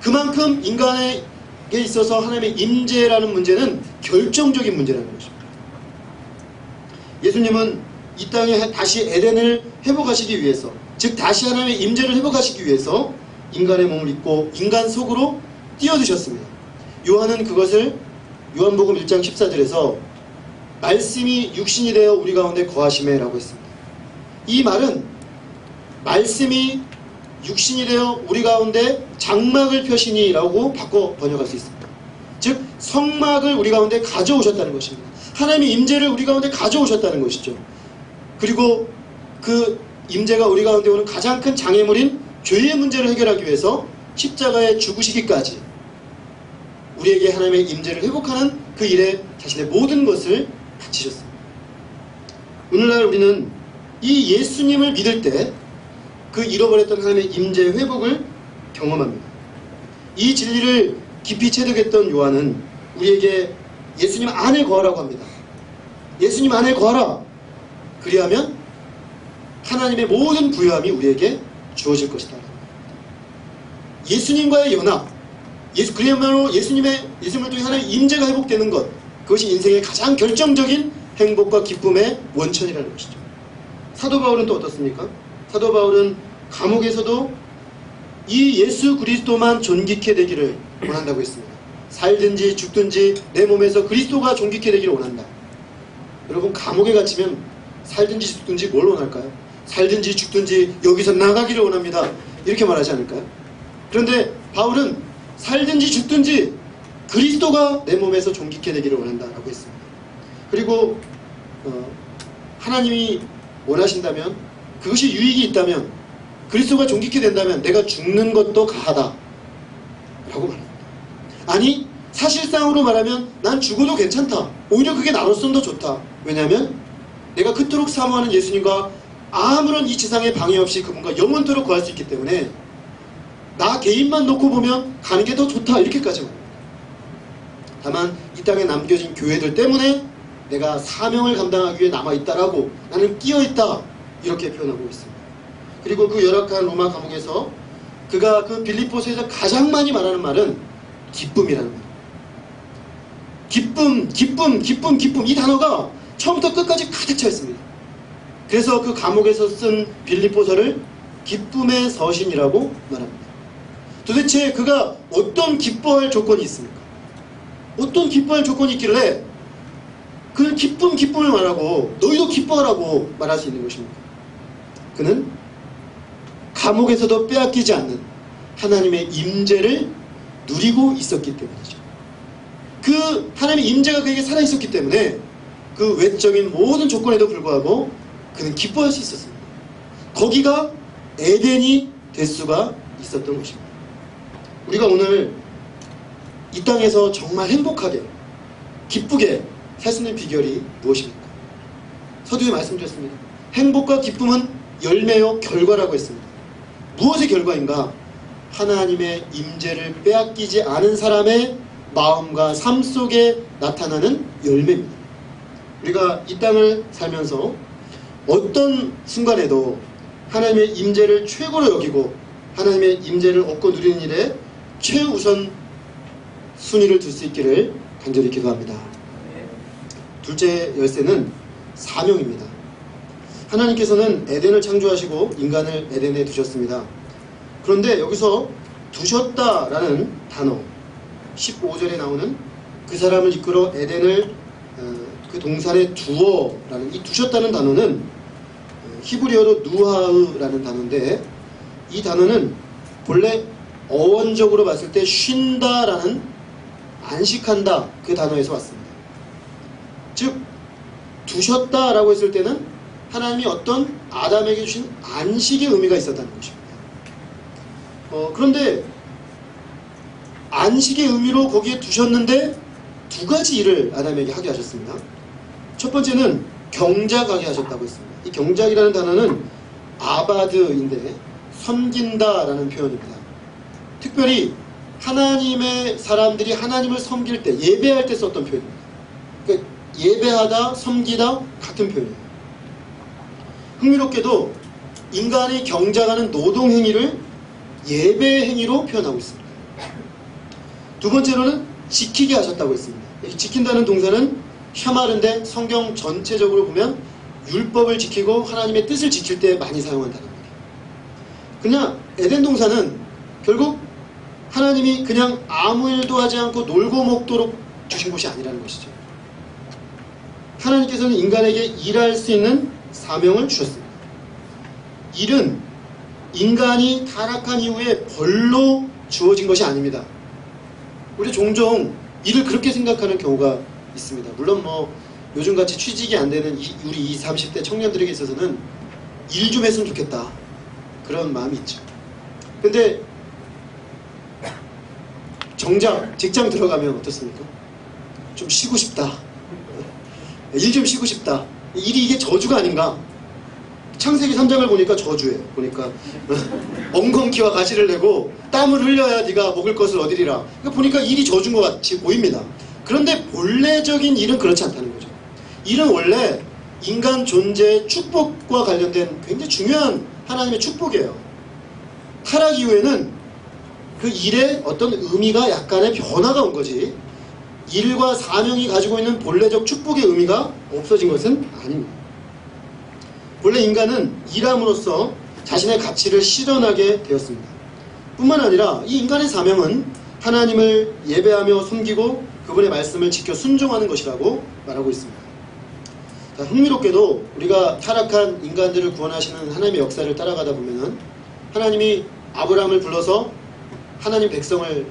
그만큼 인간에게 있어서 하나님의 임재라는 문제는 결정적인 문제라는 것입니다. 예수님은 이 땅에 다시 에덴을 회복하시기 위해서, 즉 다시 하나님의 임재를 회복하시기 위해서 인간의 몸을 입고 인간 속으로 뛰어드셨습니다. 요한은 그것을 요한복음 1장 14절에서 말씀이 육신이 되어 우리 가운데 거하시매 라고 했습니다. 이 말은 말씀이 육신이 되어 우리 가운데 장막을 펴시니 라고 바꿔 번역할 수 있습니다. 즉 성막을 우리 가운데 가져오셨다는 것입니다. 하나님의 임재를 우리 가운데 가져오셨다는 것이죠. 그리고 그 임재가 우리 가운데 오는 가장 큰 장애물인 죄의 문제를 해결하기 위해서 십자가에 죽으시기까지 우리에게 하나님의 임재를 회복하는 그 일에 자신의 모든 것을 바치셨습니다. 오늘날 우리는 이 예수님을 믿을 때 그 잃어버렸던 하나님의 임재 회복을 경험합니다. 이 진리를 깊이 체득했던 요한은 우리에게 예수님 안에 거하라고 합니다. 예수님 안에 거하라. 그리하면 하나님의 모든 부요함이 우리에게 주어질 것이다. 예수님과의 연합, 그야말로 예수님을 통해 하나님의 임재가 회복되는 것, 그것이 인생의 가장 결정적인 행복과 기쁨의 원천이라는 것이죠. 사도 바울은 또 어떻습니까? 사도 바울은 감옥에서도 이 예수 그리스도만 존귀케 되기를 원한다고 했습니다. 살든지 죽든지 내 몸에서 그리스도가 존귀케 되기를 원한다. 여러분, 감옥에 갇히면 살든지 죽든지 뭘 원할까요? 살든지 죽든지 여기서 나가기를 원합니다. 이렇게 말하지 않을까요? 그런데 바울은 살든지 죽든지 그리스도가 내 몸에서 존귀케 되기를 원한다라고 했습니다. 그리고 하나님이 원하신다면, 그것이 유익이 있다면, 그리스도가 존귀케 된다면 내가 죽는 것도 가하다 라고 말합니다. 아니, 사실상으로 말하면 난 죽어도 괜찮다. 오히려 그게 나로서는 더 좋다. 왜냐하면 내가 그토록 사모하는 예수님과 아무런 이 지상의 방해 없이 그분과 영원토록 거할 수 있기 때문에 나 개인만 놓고 보면 가는 게 더 좋다. 이렇게까지 말합니다. 다만 이 땅에 남겨진 교회들 때문에 내가 사명을 감당하기 위해 남아있다라고, 나는 끼어있다, 이렇게 표현하고 있습니다. 그리고 그 열악한 로마 감옥에서 그가 그 빌립보서에서 가장 많이 말하는 말은 기쁨이라는 말. 기쁨, 이 단어가 처음부터 끝까지 가득 차 있습니다. 그래서 그 감옥에서 쓴 빌립보서를 기쁨의 서신이라고 말합니다. 도대체 그가 어떤 기뻐할 조건이 있습니까? 어떤 기뻐할 조건이 있길래 그 기쁨을 말하고 너희도 기뻐하라고 말할 수 있는 것입니까? 그는 감옥에서도 빼앗기지 않는 하나님의 임재를 누리고 있었기 때문이죠. 그 하나님의 임재가 그에게 살아있었기 때문에 그 외적인 모든 조건에도 불구하고 그는 기뻐할 수 있었습니다. 거기가 에덴이 될 수가 있었던 것입니다. 우리가 오늘 이 땅에서 정말 행복하게 기쁘게 살 수 있는 비결이 무엇입니까? 서두에 말씀드렸습니다. 행복과 기쁨은 열매요 결과라고 했습니다. 무엇의 결과인가? 하나님의 임재를 빼앗기지 않은 사람의 마음과 삶 속에 나타나는 열매입니다. 우리가 이 땅을 살면서 어떤 순간에도 하나님의 임재를 최고로 여기고 하나님의 임재를 얻고 누리는 일에 최우선 순위를 둘 수 있기를 간절히 기도합니다. 둘째 열쇠는 사명입니다. 하나님께서는 에덴을 창조하시고 인간을 에덴에 두셨습니다. 그런데 여기서 두셨다라는 단어 15절에 나오는 그 사람을 이끌어 에덴을 그 동산에 두어라는 이 두셨다는 단어는 히브리어로 누하으라는 단어인데 이 단어는 본래 어원적으로 봤을 때 쉰다라는 안식한다 그 단어에서 왔습니다. 즉 두셨다라고 했을 때는 하나님이 어떤 아담에게 주신 안식의 의미가 있었다는 것입니다. 그런데 안식의 의미로 거기에 두셨는데 두 가지 일을 아담에게 하게 하셨습니다. 첫 번째는 경작하게 하셨다고 했습니다. 이 경작이라는 단어는 아바드인데 섬긴다라는 표현입니다. 특별히 하나님의 사람들이 하나님을 섬길 때 예배할 때 썼던 표현입니다. 그러니까 예배하다 섬기다 같은 표현이에요. 흥미롭게도 인간이 경작하는 노동행위를 예배행위로 표현하고 있습니다. 두 번째로는 지키게 하셨다고 했습니다. 지킨다는 동사는 샤마르인데 성경 전체적으로 보면 율법을 지키고 하나님의 뜻을 지킬 때 많이 사용한 단어입니다. 그냥 에덴 동산은 결국 하나님이 그냥 아무 일도 하지 않고 놀고 먹도록 주신 것이 아니라는 것이죠. 하나님께서는 인간에게 일할 수 있는 사명을 주셨습니다. 일은 인간이 타락한 이후에 벌로 주어진 것이 아닙니다. 우리 종종 일을 그렇게 생각하는 경우가 있습니다. 물론 요즘같이 취직이 안 되는 우리 20, 30대 청년들에게 있어서는 일 좀 했으면 좋겠다 그런 마음이 있죠. 근데 정작 직장 들어가면 어떻습니까? 좀 쉬고 싶다. 일 좀 쉬고 싶다. 일이 이게 저주가 아닌가? 창세기 3장을 보니까 저주예요. 보니까 엉겅퀴와 가시를 내고 땀을 흘려야 네가 먹을 것을 얻으리라. 그러니까 보니까 일이 저주인 것 같이 보입니다. 그런데 본래적인 일은 그렇지 않다는 거죠. 일은 원래 인간 존재의 축복과 관련된 굉장히 중요한 하나님의 축복이에요. 타락 이후에는 그 일에 어떤 의미가 약간의 변화가 온 거지 일과 사명이 가지고 있는 본래적 축복의 의미가 없어진 것은 아닙니다. 본래 인간은 일함으로써 자신의 가치를 실현하게 되었습니다. 뿐만 아니라 이 인간의 사명은 하나님을 예배하며 섬기고 그분의 말씀을 지켜 순종하는 것이라고 말하고 있습니다. 자, 흥미롭게도 우리가 타락한 인간들을 구원하시는 하나님의 역사를 따라가다 보면은 하나님이 아브라함을 불러서 하나님 백성을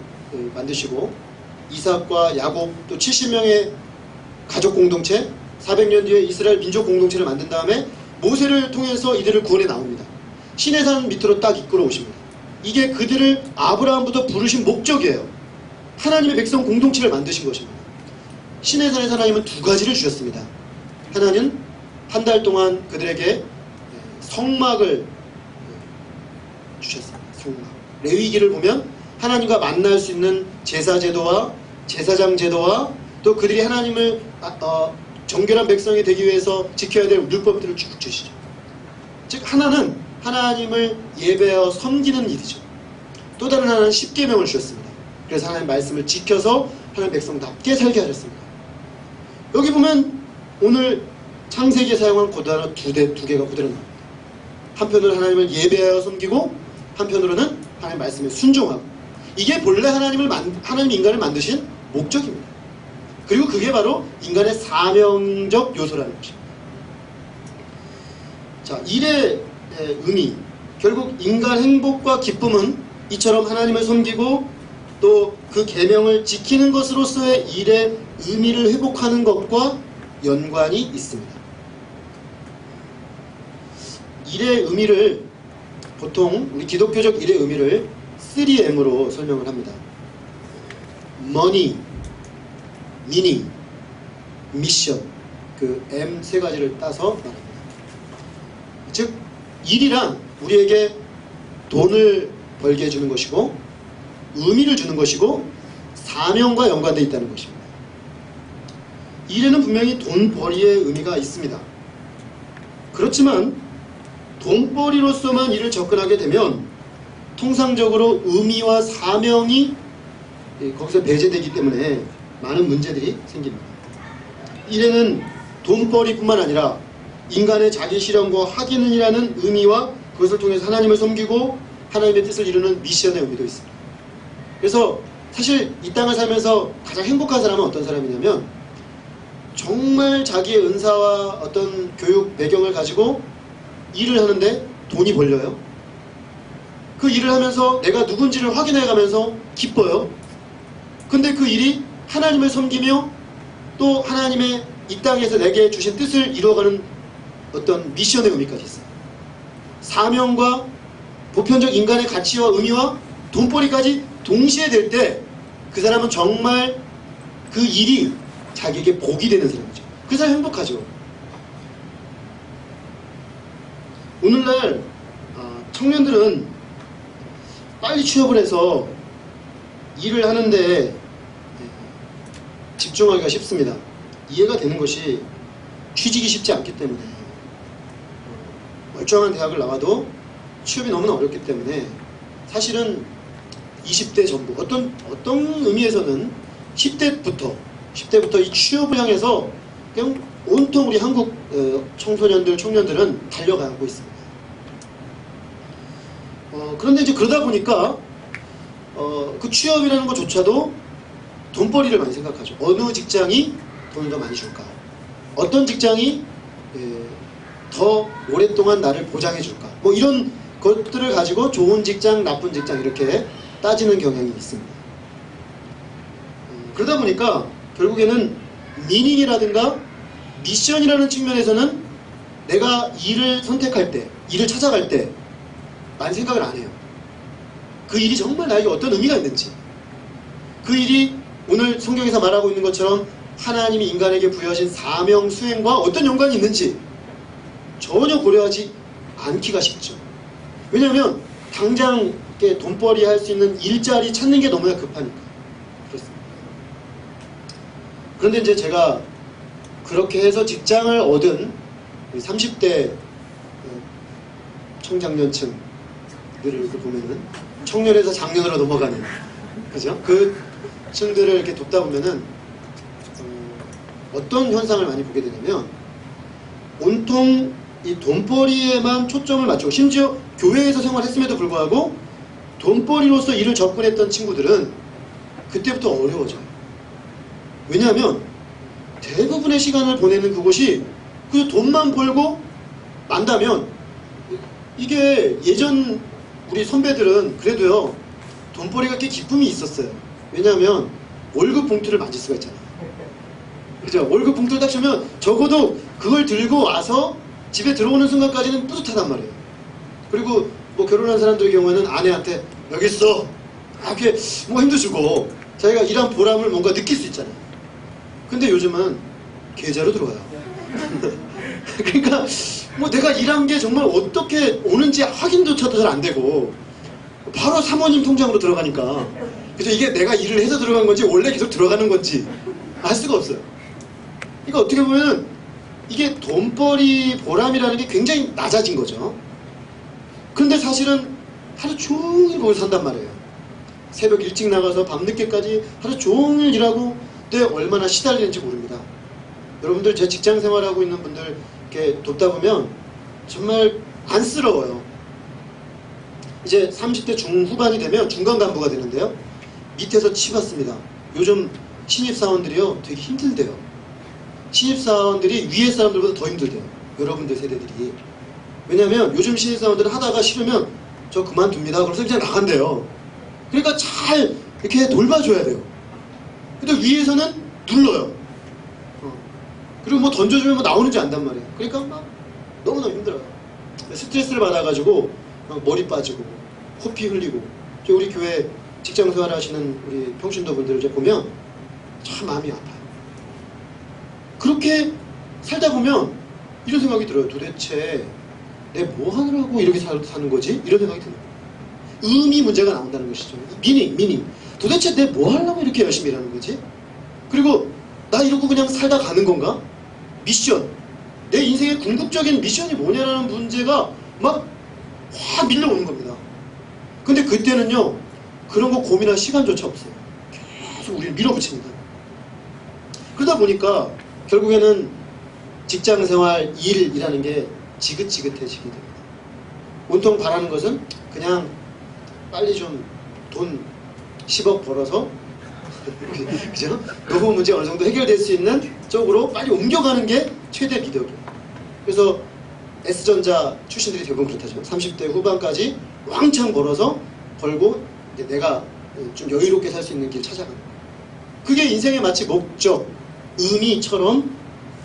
만드시고 이삭과 야곱 또 70명의 가족 공동체 400년 뒤에 이스라엘 민족 공동체를 만든 다음에 모세를 통해서 이들을 구원해 나옵니다. 시내산 밑으로 딱 이끌어 오십니다. 이게 그들을 아브라함부터 부르신 목적이에요. 하나님의 백성 공동체를 만드신 것입니다. 시내산에서 하나님은 두 가지를 주셨습니다. 하나는 한 달 동안 그들에게 성막을 주셨습니다. 성막. 레위기를 보면 하나님과 만날 수 있는 제사 제도와 제사장 제도와 또 그들이 하나님을 정결한 백성이 되기 위해서 지켜야 될 율법들을 쭉 주시죠. 즉 하나는 하나님을 예배하여 섬기는 일이죠. 또 다른 하나는 십계명을 주셨습니다. 그래서 하나님 말씀을 지켜서 하나님 백성답게 살게 하셨습니다. 여기 보면 오늘 창세기에 사용한 고단어 두 개가 그대로 나옵니다. 한편으로 하나님을 예배하여 섬기고 한편으로는 하나님 말씀에 순종하고 이게 본래 하나님 인간을 만드신 목적입니다. 그리고 그게 바로 인간의 사명적 요소라는 것입니다. 자, 일의 의미, 결국 인간 행복과 기쁨은 이처럼 하나님을 섬기고 또 그 계명을 지키는 것으로서의 일의 의미를 회복하는 것과 연관이 있습니다. 일의 의미를 보통 우리 기독교적 일의 의미를 3M으로 설명을 합니다. Money, Meaning, Mission, 그 M 세 가지를 따서 말합니다. 즉 일이란 우리에게 돈을 벌게 해주는 것이고 의미를 주는 것이고 사명과 연관되어 있다는 것입니다. 일에는 분명히 돈벌이의 의미가 있습니다. 그렇지만 돈벌이로서만 일을 접근하게 되면 통상적으로 의미와 사명이 거기서 배제되기 때문에 많은 문제들이 생깁니다. 일에는 돈벌이뿐만 아니라 인간의 자기 실현과 확인이라는 의미와 그것을 통해서 하나님을 섬기고 하나님의 뜻을 이루는 미션의 의미도 있습니다. 그래서 사실 이 땅을 살면서 가장 행복한 사람은 어떤 사람이냐면 정말 자기의 은사와 어떤 교육 배경을 가지고 일을 하는데 돈이 벌려요. 그 일을 하면서 내가 누군지를 확인해가면서 기뻐요. 근데 그 일이 하나님을 섬기며 또 하나님의 이 땅에서 내게 주신 뜻을 이루어가는 어떤 미션의 의미까지 있어요. 사명과 보편적 인간의 가치와 의미와 돈벌이까지 동시에 될 때 그 사람은 정말 그 일이 자기에게 복이 되는 사람이죠. 그 사람 행복하죠. 오늘날 청년들은 빨리 취업을 해서 일을 하는데 집중하기가 쉽습니다. 이해가 되는 것이 취직이 쉽지 않기 때문에 멀쩡한 대학을 나와도 취업이 너무나 어렵기 때문에 사실은 20대 전부 어떤 의미에서는 10대부터 이 취업을 향해서 그냥 온통 우리 한국 청소년들, 청년들은 달려가고 있습니다. 그런데 이제 그러다 보니까 그 취업이라는 것조차도 돈벌이를 많이 생각하죠. 어느 직장이 돈을 더 많이 줄까? 어떤 직장이 더 오랫동안 나를 보장해 줄까? 뭐 이런 것들을 가지고 좋은 직장, 나쁜 직장 이렇게 따지는 경향이 있습니다. 그러다 보니까 결국에는 미닝이라든가 미션이라는 측면에서는 내가 일을 선택할 때, 일을 찾아갈 때 많이 생각을 안 해요. 그 일이 정말 나에게 어떤 의미가 있는지, 그 일이 오늘 성경에서 말하고 있는 것처럼 하나님이 인간에게 부여하신 사명 수행과 어떤 연관이 있는지 전혀 고려하지 않기가 쉽죠. 왜냐하면 당장 돈벌이 할 수 있는 일자리 찾는 게 너무나 급하니까 그렇습니다. 그런데 이제 제가 그렇게 해서 직장을 얻은 30대 청장년층들을 이렇게 보면은 청년에서 장년으로 넘어가는 그죠? 그 층들을 이렇게 돕다 보면은 어떤 현상을 많이 보게 되냐면 온통 이 돈벌이에만 초점을 맞추고 심지어 교회에서 생활했음에도 불구하고 돈벌이로서 일을 접근했던 친구들은 그때부터 어려워져요. 왜냐하면 대부분의 시간을 보내는 그곳이 그 돈만 벌고 만다면 이게 예전 우리 선배들은 그래도요 돈벌이가 꽤 기쁨이 있었어요. 왜냐하면 월급 봉투를 만질 수가 있잖아요. 그죠? 월급 봉투를 딱 주면 적어도 그걸 들고 와서 집에 들어오는 순간까지는 뿌듯하단 말이에요. 그리고 뭐 결혼한 사람들의 경우에는 아내한테 여기 있어 이렇게 뭐 힘도 주고 자기가 일한 보람을 뭔가 느낄 수 있잖아요. 근데 요즘은 계좌로 들어와요. 그러니까 뭐 내가 일한 게 정말 어떻게 오는지 확인조차도 잘 안 되고 바로 사모님 통장으로 들어가니까 그래서 이게 내가 일을 해서 들어간 건지 원래 계속 들어가는 건지 알 수가 없어요. 그러니까 어떻게 보면 이게 돈벌이 보람이라는 게 굉장히 낮아진 거죠. 근데 사실은 하루 종일 거기서 산단 말이에요. 새벽 일찍 나가서 밤늦게까지 하루 종일 일하고 때 얼마나 시달리는지 모릅니다. 여러분들 제 직장 생활하고 있는 분들 이렇게 돕다 보면 정말 안쓰러워요. 이제 30대 중후반이 되면 중간 간부가 되는데요. 밑에서 치받습니다. 요즘 신입사원들이요 되게 힘들대요. 신입사원들이 위에 사람들보다 더 힘들대요. 여러분들 세대들이. 왜냐면 요즘 신입사원들은 하다가 싫으면 저 그만둡니다. 그래서 그냥 나간대요. 그러니까 잘 이렇게 돌봐줘야 돼요. 근데 위에서는 눌러요. 그리고 뭐 던져주면 뭐 나오는지 안단 말이에요. 그러니까 막 너무너무 힘들어요. 스트레스를 받아가지고 막 머리 빠지고 코피 흘리고. 우리 교회 직장생활 하시는 우리 평신도 분들을 이제 보면 참 마음이 아파요. 그렇게 살다 보면 이런 생각이 들어요. 도대체 내 뭐 하느라고 이렇게 사는 거지? 이런 생각이 드는 거예요. 의미 문제가 나온다는 것이죠. 미닝. 도대체 내 뭐 하려고 이렇게 열심히 일하는 거지? 그리고 나 이러고 그냥 살다 가는 건가? 미션. 내 인생의 궁극적인 미션이 뭐냐라는 문제가 막 확 밀려오는 겁니다. 근데 그때는요, 그런 거 고민할 시간조차 없어요. 계속 우리를 밀어붙입니다. 그러다 보니까 결국에는 직장생활, 일이라는 게 지긋지긋해지게 됩니다. 온통 바라는 것은 그냥 빨리 좀 돈 10억 벌어서 그죠? 노후 문제 어느 정도 해결될 수 있는 쪽으로 빨리 옮겨가는 게 최대 미덕이에요. 그래서 S전자 출신들이 대부분 그렇다죠. 30대 후반까지 왕창 벌고 이제 내가 좀 여유롭게 살 수 있는 길 찾아가는 거예요. 그게 인생의 마치 목적, 의미처럼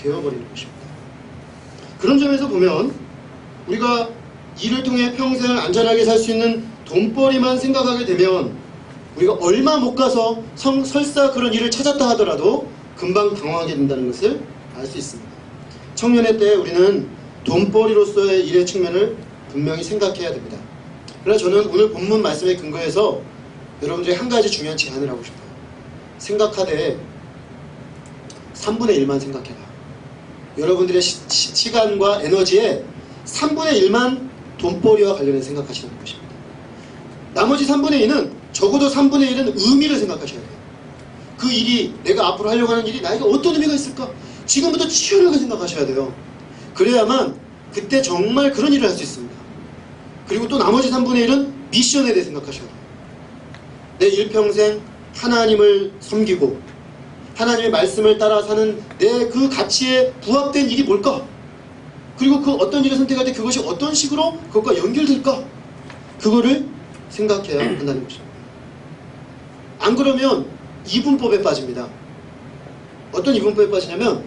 되어버리는 것입니다. 그런 점에서 보면 우리가 일을 통해 평생을 안전하게 살 수 있는 돈벌이만 생각하게 되면 우리가 얼마 못 가서 설사 그런 일을 찾았다 하더라도 금방 당황하게 된다는 것을 알 수 있습니다. 청년의 때 우리는 돈벌이로서의 일의 측면을 분명히 생각해야 됩니다. 그러나 저는 오늘 본문 말씀에 근거해서 여러분들이 한 가지 중요한 제안을 하고 싶어요. 생각하되 3분의 1만 생각해라. 여러분들의 시간과 에너지의 3분의 1만 돈벌이와 관련해서 생각하시는 것입니다. 나머지 3분의 2는 적어도 3분의 1은 의미를 생각하셔야 돼요. 그 일이 내가 앞으로 하려고 하는 일이 나에게 어떤 의미가 있을까? 지금부터 치열하게 생각하셔야 돼요. 그래야만 그때 정말 그런 일을 할 수 있습니다. 그리고 또 나머지 3분의 1은 미션에 대해 생각하셔야 돼요. 내 일평생 하나님을 섬기고 하나님의 말씀을 따라 사는 내 그 가치에 부합된 일이 뭘까? 그리고 그 어떤 일을 선택할 때 그것이 어떤 식으로 그것과 연결될까? 그거를 생각해야 한다는 것입니다. 안 그러면 이분법에 빠집니다. 어떤 이분법에 빠지냐면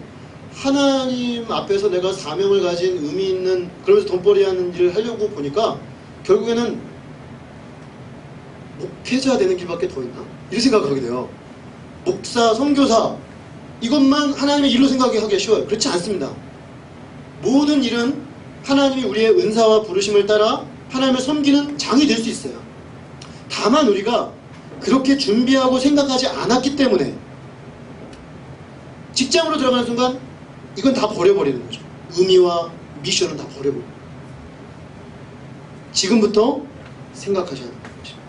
하나님 앞에서 내가 사명을 가진 의미 있는 그러면서 돈벌이 하는 일을 하려고 보니까 결국에는 목회자 되는 길밖에 더 있나? 이런 생각을 하게 돼요. 목사, 선교사 이것만 하나님의 일로 생각하기가 쉬워요. 그렇지 않습니다. 모든 일은 하나님이 우리의 은사와 부르심을 따라 하나님을 섬기는 장이 될 수 있어요. 다만 우리가 그렇게 준비하고 생각하지 않았기 때문에 직장으로 들어가는 순간 이건 다 버려버리는 거죠. 의미와 미션은 다 버려버리고 지금부터 생각하셔야 하는 것입니다.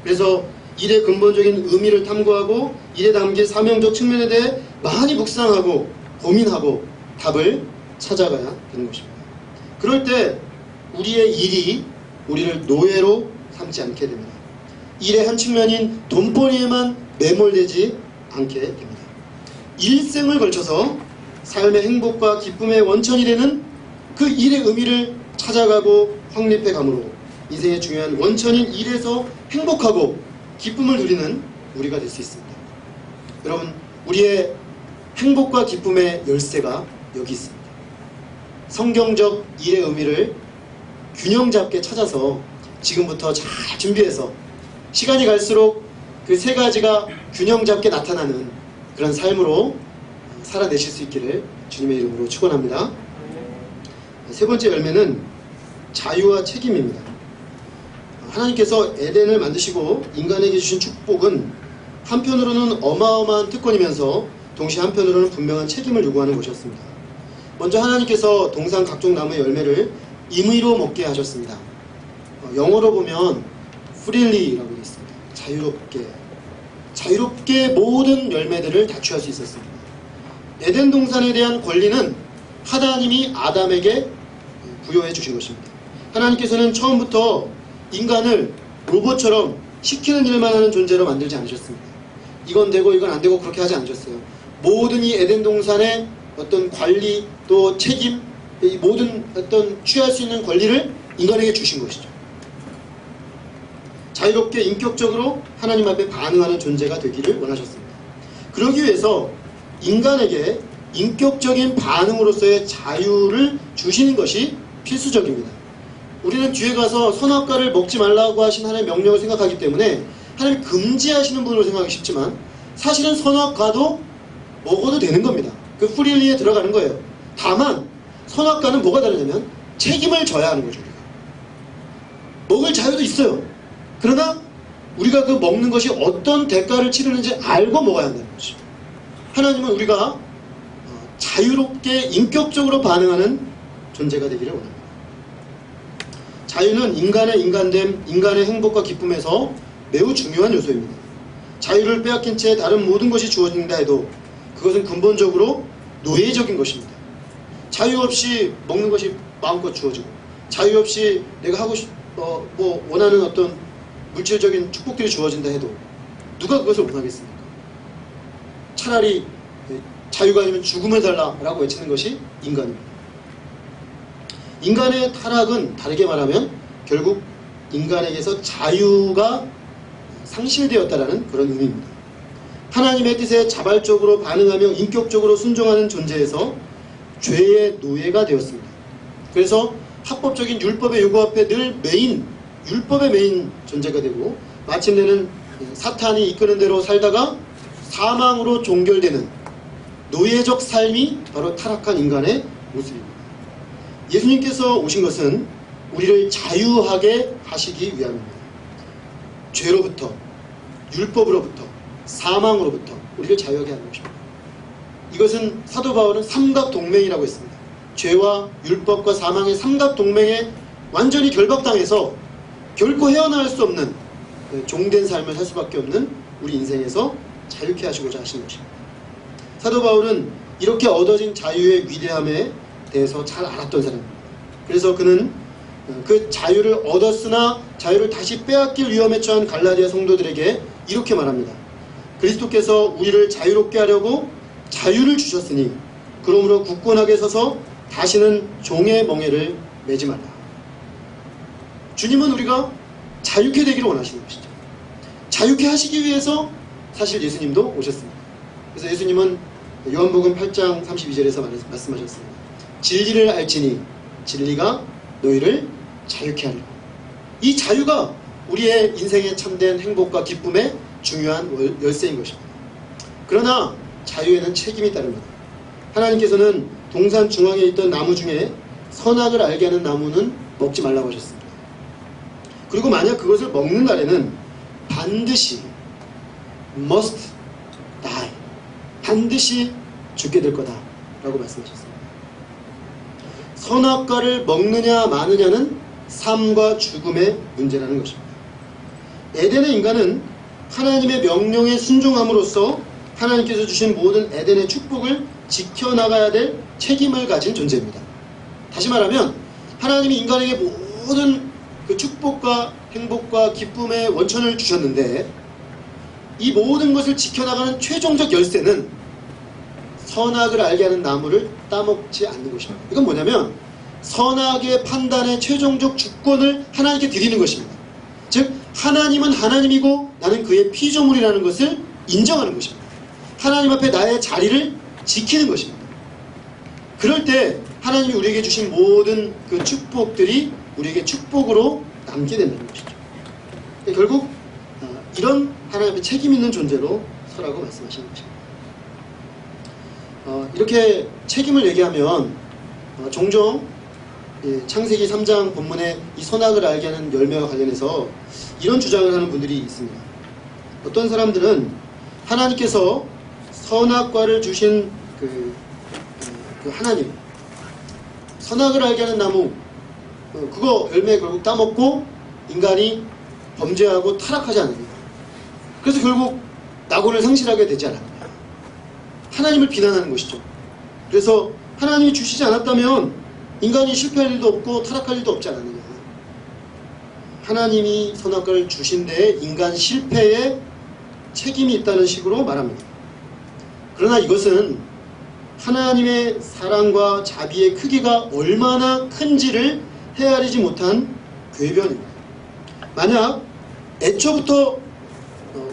그래서 일의 근본적인 의미를 탐구하고 일에 담긴 사명적 측면에 대해 많이 묵상하고 고민하고 답을 찾아가야 되는 것입니다. 그럴 때 우리의 일이 우리를 노예로 삼지 않게 됩니다. 일의 한 측면인 돈벌이에만 매몰되지 않게 됩니다. 일생을 걸쳐서 삶의 행복과 기쁨의 원천이 되는 그 일의 의미를 찾아가고 확립해 감으로 인생의 중요한 원천인 일에서 행복하고 기쁨을 누리는 우리가 될 수 있습니다. 여러분, 우리의 행복과 기쁨의 열쇠가 여기 있습니다. 성경적 일의 의미를 균형 잡게 찾아서 지금부터 잘 준비해서 시간이 갈수록 그 세 가지가 균형 잡게 나타나는 그런 삶으로 살아내실 수 있기를 주님의 이름으로 축원합니다. 세 번째 열매는 자유와 책임입니다. 하나님께서 에덴을 만드시고 인간에게 주신 축복은 한편으로는 어마어마한 특권이면서 동시에 한편으로는 분명한 책임을 요구하는 것이었습니다. 먼저 하나님께서 동산 각종 나무의 열매를 임의로 먹게 하셨습니다. 영어로 보면 freely라고 되어 있습니다. 자유롭게 모든 열매들을 다 취할 수 있었습니다. 에덴 동산에 대한 권리는 하나님이 아담에게 부여해 주신 것입니다. 하나님께서는 처음부터 인간을 로봇처럼 시키는 일만 하는 존재로 만들지 않으셨습니다. 이건 되고 이건 안 되고 그렇게 하지 않으셨어요. 모든 이 에덴 동산의 어떤 관리 또 책임, 이 모든 어떤 취할 수 있는 권리를 인간에게 주신 것이죠. 자유롭게 인격적으로 하나님 앞에 반응하는 존재가 되기를 원하셨습니다. 그러기 위해서 인간에게 인격적인 반응으로서의 자유를 주시는 것이 필수적입니다. 우리는 뒤에 가서 선악과를 먹지 말라고 하신 하나님의 명령을 생각하기 때문에 하나님 금지하시는 분으로 생각하기 쉽지만 사실은 선악과도 먹어도 되는 겁니다. 그 프리윌리에 들어가는 거예요. 다만 선악과는 뭐가 다르냐면 책임을 져야 하는 거죠. 우리가. 먹을 자유도 있어요. 그러나 우리가 그 먹는 것이 어떤 대가를 치르는지 알고 먹어야 한다는 것이죠. 하나님은 우리가 자유롭게 인격적으로 반응하는 존재가 되기를 원합니다. 자유는 인간의 인간됨, 인간의 행복과 기쁨에서 매우 중요한 요소입니다. 자유를 빼앗긴 채 다른 모든 것이 주어진다 해도 그것은 근본적으로 노예적인 것입니다. 자유 없이 먹는 것이 마음껏 주어지고 자유 없이 내가 하고 원하는 어떤 물질적인 축복들이 주어진다 해도 누가 그것을 원하겠습니까? 차라리 자유가 아니면 죽음을 달라라고 외치는 것이 인간입니다. 인간의 타락은 다르게 말하면 결국 인간에게서 자유가 상실되었다라는 그런 의미입니다. 하나님의 뜻에 자발적으로 반응하며 인격적으로 순종하는 존재에서 죄의 노예가 되었습니다. 그래서 합법적인 율법의 요구 앞에 늘 율법의 메인 존재가 되고 마침내는 사탄이 이끄는 대로 살다가 사망으로 종결되는 노예적 삶이 바로 타락한 인간의 모습입니다. 예수님께서 오신 것은 우리를 자유하게 하시기 위함입니다. 죄로부터, 율법으로부터, 사망으로부터 우리를 자유하게 하는 것입니다. 이것은 사도 바울은 삼각동맹이라고 했습니다. 죄와 율법과 사망의 삼각동맹에 완전히 결박당해서 결코 헤어나올 수 없는 종된 삶을 살 수밖에 없는 우리 인생에서 자유케 하시고자 하신 것입니다. 사도 바울은 이렇게 얻어진 자유의 위대함에 대해서 잘 알았던 사람입니다. 그래서 그는 그 자유를 얻었으나 자유를 다시 빼앗길 위험에 처한 갈라디아 성도들에게 이렇게 말합니다. 그리스도께서 우리를 자유롭게 하려고 자유를 주셨으니 그러므로 굳건하게 서서 다시는 종의 멍에를 매지 말라. 주님은 우리가 자유케 되기를 원하시는 것이죠. 자유케 하시기 위해서 사실 예수님도 오셨습니다. 그래서 예수님은 요한복음 8장 32절에서 말씀하셨습니다. 진리를 알지니 진리가 너희를 자유케 하리라. 이 자유가 우리의 인생의 참된 행복과 기쁨의 중요한 열쇠인 것입니다. 그러나 자유에는 책임이 따릅니다. 하나님께서는 동산 중앙에 있던 나무 중에 선악을 알게 하는 나무는 먹지 말라고 하셨습니다. 그리고 만약 그것을 먹는 날에는 반드시 must die, 반드시 죽게 될 거다 라고 말씀하셨습니다. 선악과를 먹느냐 마느냐는 삶과 죽음의 문제라는 것입니다. 에덴의 인간은 하나님의 명령에 순종함으로써 하나님께서 주신 모든 에덴의 축복을 지켜나가야 될 책임을 가진 존재입니다. 다시 말하면 하나님이 인간에게 모든 그 축복과 행복과 기쁨의 원천을 주셨는데 이 모든 것을 지켜나가는 최종적 열쇠는 선악을 알게 하는 나무를 따먹지 않는 것입니다. 이건 뭐냐면 선악의 판단의 최종적 주권을 하나님께 드리는 것입니다. 즉 하나님은 하나님이고 나는 그의 피조물이라는 것을 인정하는 것입니다. 하나님 앞에 나의 자리를 지키는 것입니다. 그럴 때 하나님이 우리에게 주신 모든 그 축복들이 우리에게 축복으로 남게 된다는 것이죠. 결국 이런 하나님의 책임 있는 존재로 서라고 말씀하시는 것입니다. 이렇게 책임을 얘기하면 종종 창세기 3장 본문에 이 선악을 알게 하는 열매와 관련해서 이런 주장을 하는 분들이 있습니다. 어떤 사람들은 하나님께서 선악과를 주신 그 하나님, 선악을 알게 하는 나무 그거 열매 결국 따먹고 인간이 범죄하고 타락하지 않느냐, 그래서 결국 낙원을 상실하게 되지 않았느냐, 하나님을 비난하는 것이죠. 그래서 하나님이 주시지 않았다면 인간이 실패할 일도 없고 타락할 일도 없지 않았느냐. 하나님이 선악과를 주신 데에 인간 실패의 책임이 있다는 식으로 말합니다. 그러나 이것은 하나님의 사랑과 자비의 크기가 얼마나 큰지를 헤아리지 못한 궤변입니다. 만약 애초부터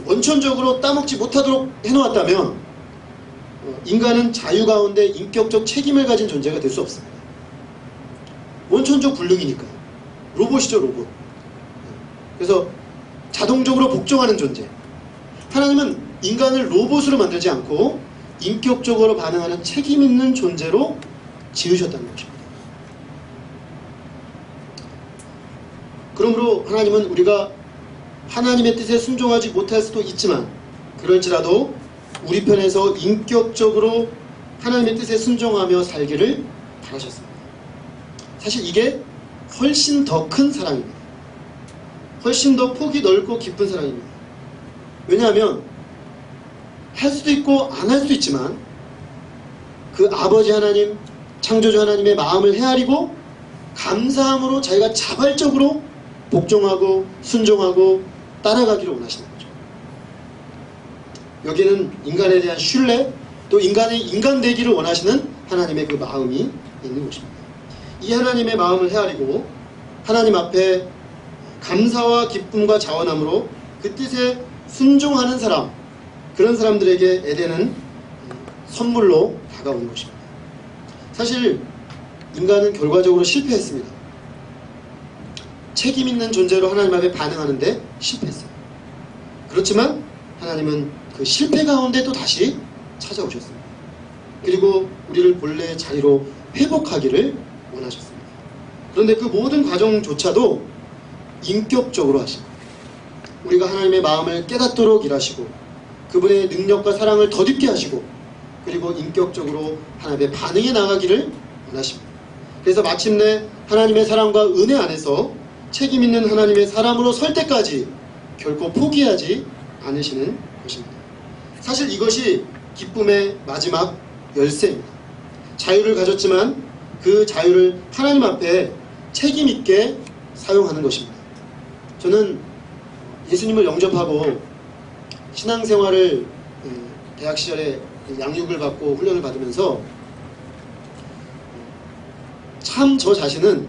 원천적으로 따먹지 못하도록 해놓았다면 인간은 자유 가운데 인격적 책임을 가진 존재가 될 수 없습니다. 원천적 불능이니까요. 로봇이죠, 로봇. 그래서 자동적으로 복종하는 존재. 하나님은 인간을 로봇으로 만들지 않고 인격적으로 반응하는 책임 있는 존재로 지으셨다는 것입니다. 그러므로 하나님은 우리가 하나님의 뜻에 순종하지 못할 수도 있지만 그럴지라도 우리 편에서 인격적으로 하나님의 뜻에 순종하며 살기를 바라셨습니다. 사실 이게 훨씬 더 큰 사랑입니다. 훨씬 더 폭이 넓고 깊은 사랑입니다. 왜냐하면 할 수도 있고 안 할 수도 있지만 그 아버지 하나님, 창조주 하나님의 마음을 헤아리고 감사함으로 자기가 자발적으로 복종하고 순종하고 따라가기를 원하시는 거죠. 여기는 인간에 대한 신뢰, 또 인간의 인간되기를 원하시는 하나님의 그 마음이 있는 것입니다. 이 하나님의 마음을 헤아리고 하나님 앞에 감사와 기쁨과 자원함으로 그 뜻에 순종하는 사람, 그런 사람들에게 에덴은 선물로 다가오는 것입니다. 사실 인간은 결과적으로 실패했습니다. 책임 있는 존재로 하나님 앞에 반응하는데 실패했어요. 그렇지만 하나님은 그 실패 가운데 또 다시 찾아오셨습니다. 그리고 우리를 본래의 자리로 회복하기를 원하셨습니다. 그런데 그 모든 과정조차도 인격적으로 하십니다. 우리가 하나님의 마음을 깨닫도록 일하시고 그분의 능력과 사랑을 덧입게 하시고 그리고 인격적으로 하나님의 반응해 나가기를 원하십니다. 그래서 마침내 하나님의 사랑과 은혜 안에서 책임 있는 하나님의 사람으로 설 때까지 결코 포기하지 않으시는 것입니다. 사실 이것이 기쁨의 마지막 열쇠입니다. 자유를 가졌지만 그 자유를 하나님 앞에 책임 있게 사용하는 것입니다. 저는 예수님을 영접하고 신앙생활을 대학 시절에 양육을 받고 훈련을 받으면서 참 저 자신은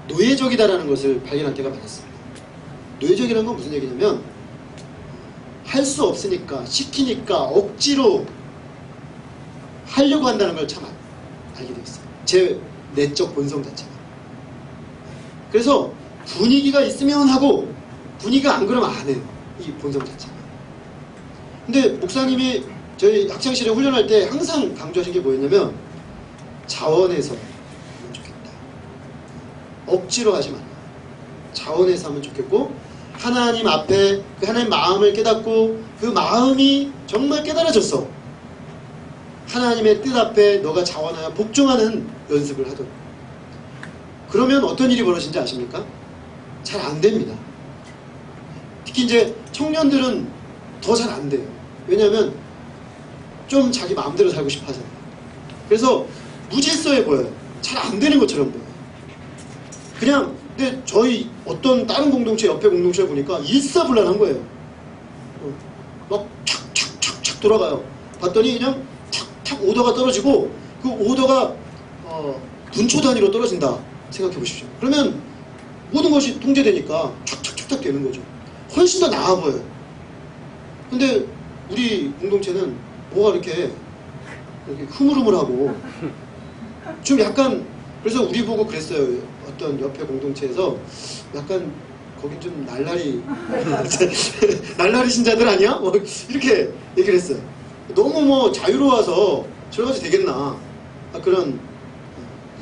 노예적이다라는 것을 발견할 때가 많았습니다. 노예적이라는 건 무슨 얘기냐면 할 수 없으니까 시키니까 억지로 하려고 한다는 걸 참 알게 되었어요. 제 내적 본성 자체가. 그래서 분위기가 있으면 하고 분위기가 안 그러면 안 해요. 이 본성 자체가. 근데 목사님이 저희 학창시절에 훈련할 때 항상 강조하신 게 뭐였냐면 자원해서 하면 좋겠다. 억지로 하지 말아요. 자원해서 하면 좋겠고 하나님 앞에 그 하나님 마음을 깨닫고 그 마음이 정말 깨달아졌어. 하나님의 뜻 앞에 너가 자원하여 복종하는 연습을 하도록. 그러면 어떤 일이 벌어진지 아십니까? 잘 안 됩니다. 특히 이제 청년들은 더 잘 안 돼요. 왜냐하면 좀 자기 마음대로 살고 싶어 하잖아요. 그래서 무질서해 보여요. 잘 안 되는 것처럼 보여요. 그냥 근데 저희 어떤 다른 공동체, 옆에 공동체를 보니까 일사불란한 거예요. 막 착착착착 돌아가요. 봤더니 그냥 탁탁 오더가 떨어지고 그 오더가 분초 단위로 떨어진다 생각해 보십시오. 그러면 모든 것이 통제되니까 착착착착 되는 거죠. 훨씬 더 나아 보여요. 근데 우리 공동체는 뭐가 이렇게 흐물흐물하고 좀 약간, 그래서 우리 보고 그랬어요. 어떤 옆에 공동체에서 약간 거긴 좀 날라리 날라리 신자들 아니야? 뭐 이렇게 얘기를 했어요. 너무 뭐 자유로워서 저러가지고 되겠나 그런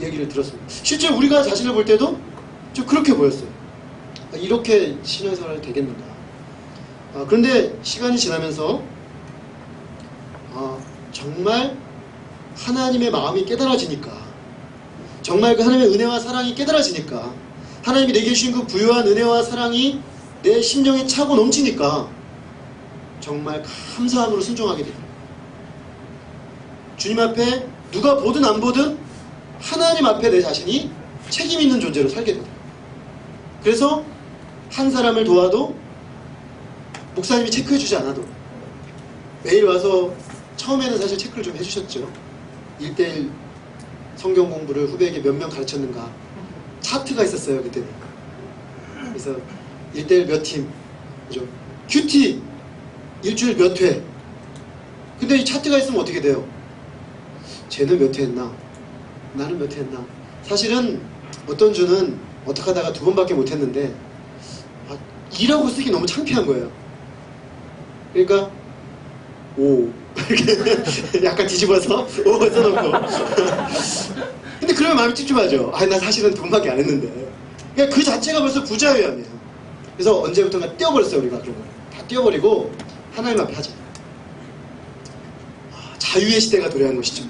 얘기를 들었습니다. 실제 우리가 자신을 볼 때도 좀 그렇게 보였어요. 이렇게 신앙생활이 되겠는가. 그런데 시간이 지나면서 정말 하나님의 마음이 깨달아지니까, 정말 그 하나님의 은혜와 사랑이 깨달아지니까, 하나님이 내게 주신 그 부유한 은혜와 사랑이 내 심령에 차고 넘치니까 정말 감사함으로 순종하게 됩니다. 주님 앞에 누가 보든 안 보든 하나님 앞에 내 자신이 책임 있는 존재로 살게 됩니다. 그래서 한 사람을 도와도 목사님이 체크해주지 않아도 매일 와서 처음에는 사실 체크를 좀 해주셨죠. 1대1 성경 공부를 후배에게 몇 명 가르쳤는가 차트가 있었어요 그때는. 그래서 1대1 몇 팀, 그죠? 큐티 일주일 몇 회. 근데 이 차트가 있으면 어떻게 돼요? 쟤는 몇 회 했나? 나는 몇 회 했나? 사실은 어떤 주는 어떻게 하다가 2번밖에 못 했는데 2라고 쓰기 너무 창피한 거예요. 그러니까 5 이렇게 약간 뒤집어서 5 써놓고 근데 그러면 마음이 찝찝하죠. 나 사실은 2번밖에 안 했는데. 그러니까 그 자체가 벌써 부자유함이에요. 그래서 언제부턴가 떼어버렸어요. 우리가 그런 걸 다 떼어버리고 하나님 앞에 하자. 자유의 시대가 도래한 것이죠.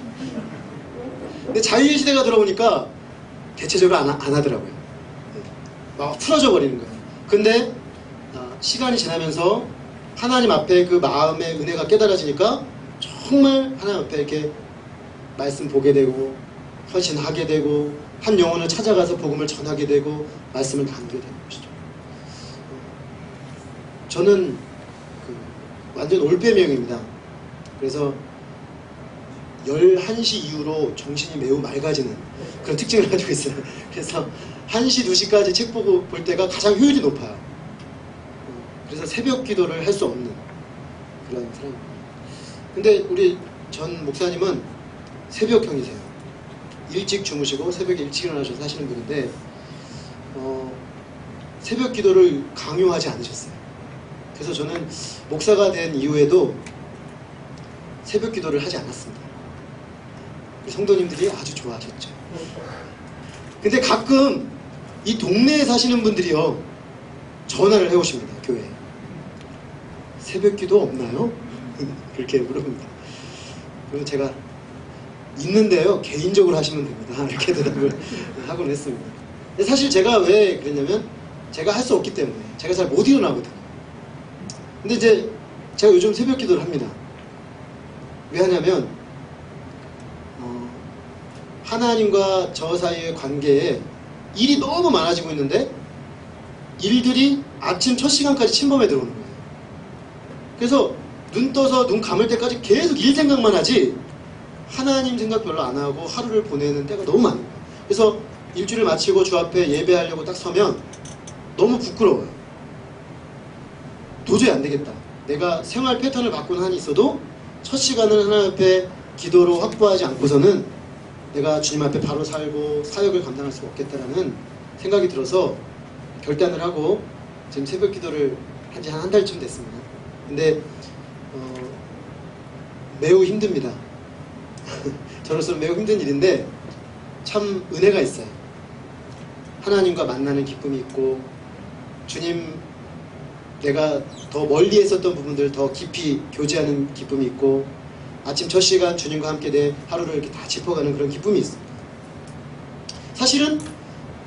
근데 자유의 시대가 돌아오니까 대체적으로 안 하더라고요. 막 풀어져 버리는 거예요. 근데 시간이 지나면서 하나님 앞에 그 마음의 은혜가 깨달아지니까 정말 하나님 앞에 이렇게 말씀 보게 되고 헌신하게 되고 한 영혼을 찾아가서 복음을 전하게 되고 말씀을 나누게 되는 것이죠. 저는 완전 올빼명입니다. 그래서 11시 이후로 정신이 매우 맑아지는 그런 특징을 가지고 있어요. 그래서 1시, 2시까지 책 보고 볼 때가 가장 효율이 높아요. 그래서 새벽 기도를 할 수 없는 그런 사람입니다. 근데 우리 전 목사님은 새벽형이세요. 일찍 주무시고 새벽에 일찍 일어나셔서 하시는 분인데 새벽 기도를 강요하지 않으셨어요. 그래서 저는 목사가 된 이후에도 새벽 기도를 하지 않았습니다. 성도님들이 아주 좋아하셨죠. 근데 가끔 이 동네에 사시는 분들이요 전화를 해오십니다. 교회에. 새벽 기도 없나요? 그렇게 물어봅니다. 그래서 제가 있는데요 개인적으로 하시면 됩니다. 이렇게 대답을 하곤 했습니다. 근데 사실 제가 왜 그랬냐면 제가 할 수 없기 때문에 제가 잘 못 일어나거든요. 근데 이제 제가 요즘 새벽 기도를 합니다. 왜 하냐면 하나님과 저 사이의 관계에 일이 너무 많아지고 있는데 일들이 아침 첫 시간까지 침범해 들어오는 거예요. 그래서 눈 떠서 눈 감을 때까지 계속 일 생각만 하지 하나님 생각 별로 안 하고 하루를 보내는 때가 너무 많아요. 그래서 일주일을 마치고 주 앞에 예배하려고 딱 서면 너무 부끄러워요. 도저히 안 되겠다. 내가 생활 패턴을 바꾸는 한이 있어도 첫 시간을 하나님 앞에 기도로 확보하지 않고서는 내가 주님 앞에 바로 살고 사역을 감당할 수 없겠다라는 생각이 들어서 결단을 하고 지금 새벽 기도를 한 지 한 달쯤 됐습니다. 근데 매우 힘듭니다. 저로서는 매우 힘든 일인데 참 은혜가 있어요. 하나님과 만나는 기쁨이 있고 주님 내가 더 멀리 했었던 부분들 더 깊이 교제하는 기쁨이 있고 아침 첫 시간 주님과 함께 내 하루를 이렇게 다 짚어가는 그런 기쁨이 있습니다. 사실은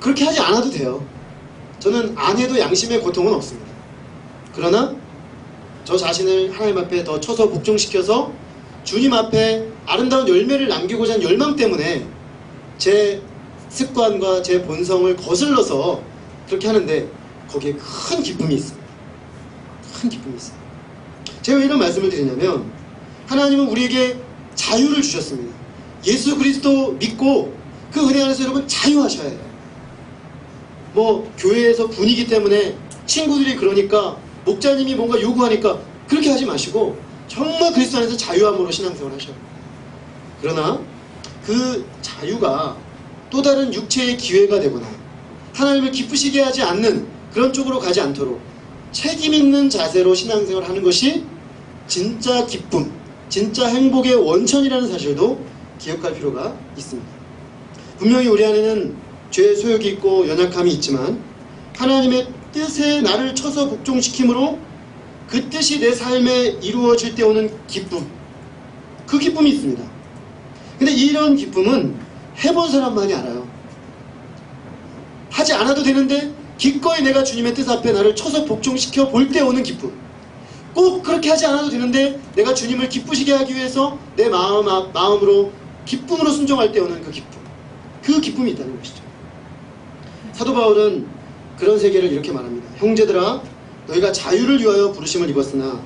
그렇게 하지 않아도 돼요. 저는 안 해도 양심의 고통은 없습니다. 그러나 저 자신을 하나님 앞에 더 쳐서 복종시켜서 주님 앞에 아름다운 열매를 남기고자 하는 열망 때문에 제 습관과 제 본성을 거슬러서 그렇게 하는데 거기에 큰 기쁨이 있습니다. 큰 기쁨이 있어요. 제가 왜 이런 말씀을 드리냐면 하나님은 우리에게 자유를 주셨습니다. 예수 그리스도 믿고 그 은혜 안에서 여러분 자유하셔야 해요. 뭐 교회에서 분위기 때문에 친구들이 그러니까 목자님이 뭔가 요구하니까 그렇게 하지 마시고 정말 그리스도 안에서 자유함으로 신앙생활 하셔야 합니다. 그러나 그 자유가 또 다른 육체의 기회가 되거나 하나님을 기쁘시게 하지 않는 그런 쪽으로 가지 않도록 책임 있는 자세로 신앙생활을 하는 것이 진짜 기쁨, 진짜 행복의 원천이라는 사실도 기억할 필요가 있습니다. 분명히 우리 안에는 죄의 소욕이 있고 연약함이 있지만 하나님의 뜻에 나를 쳐서 복종시킴으로 그 뜻이 내 삶에 이루어질 때 오는 기쁨, 그 기쁨이 있습니다. 근데 이런 기쁨은 해본 사람만이 알아요. 하지 않아도 되는데 기꺼이 내가 주님의 뜻 앞에 나를 쳐서 복종시켜 볼 때 오는 기쁨, 꼭 그렇게 하지 않아도 되는데 내가 주님을 기쁘시게 하기 위해서 내 마음으로 기쁨으로 순종할 때 오는 그 기쁨, 그 기쁨이 있다는 것이죠. 사도 바울은 그런 세계를 이렇게 말합니다. 형제들아, 너희가 자유를 위하여 부르심을 입었으나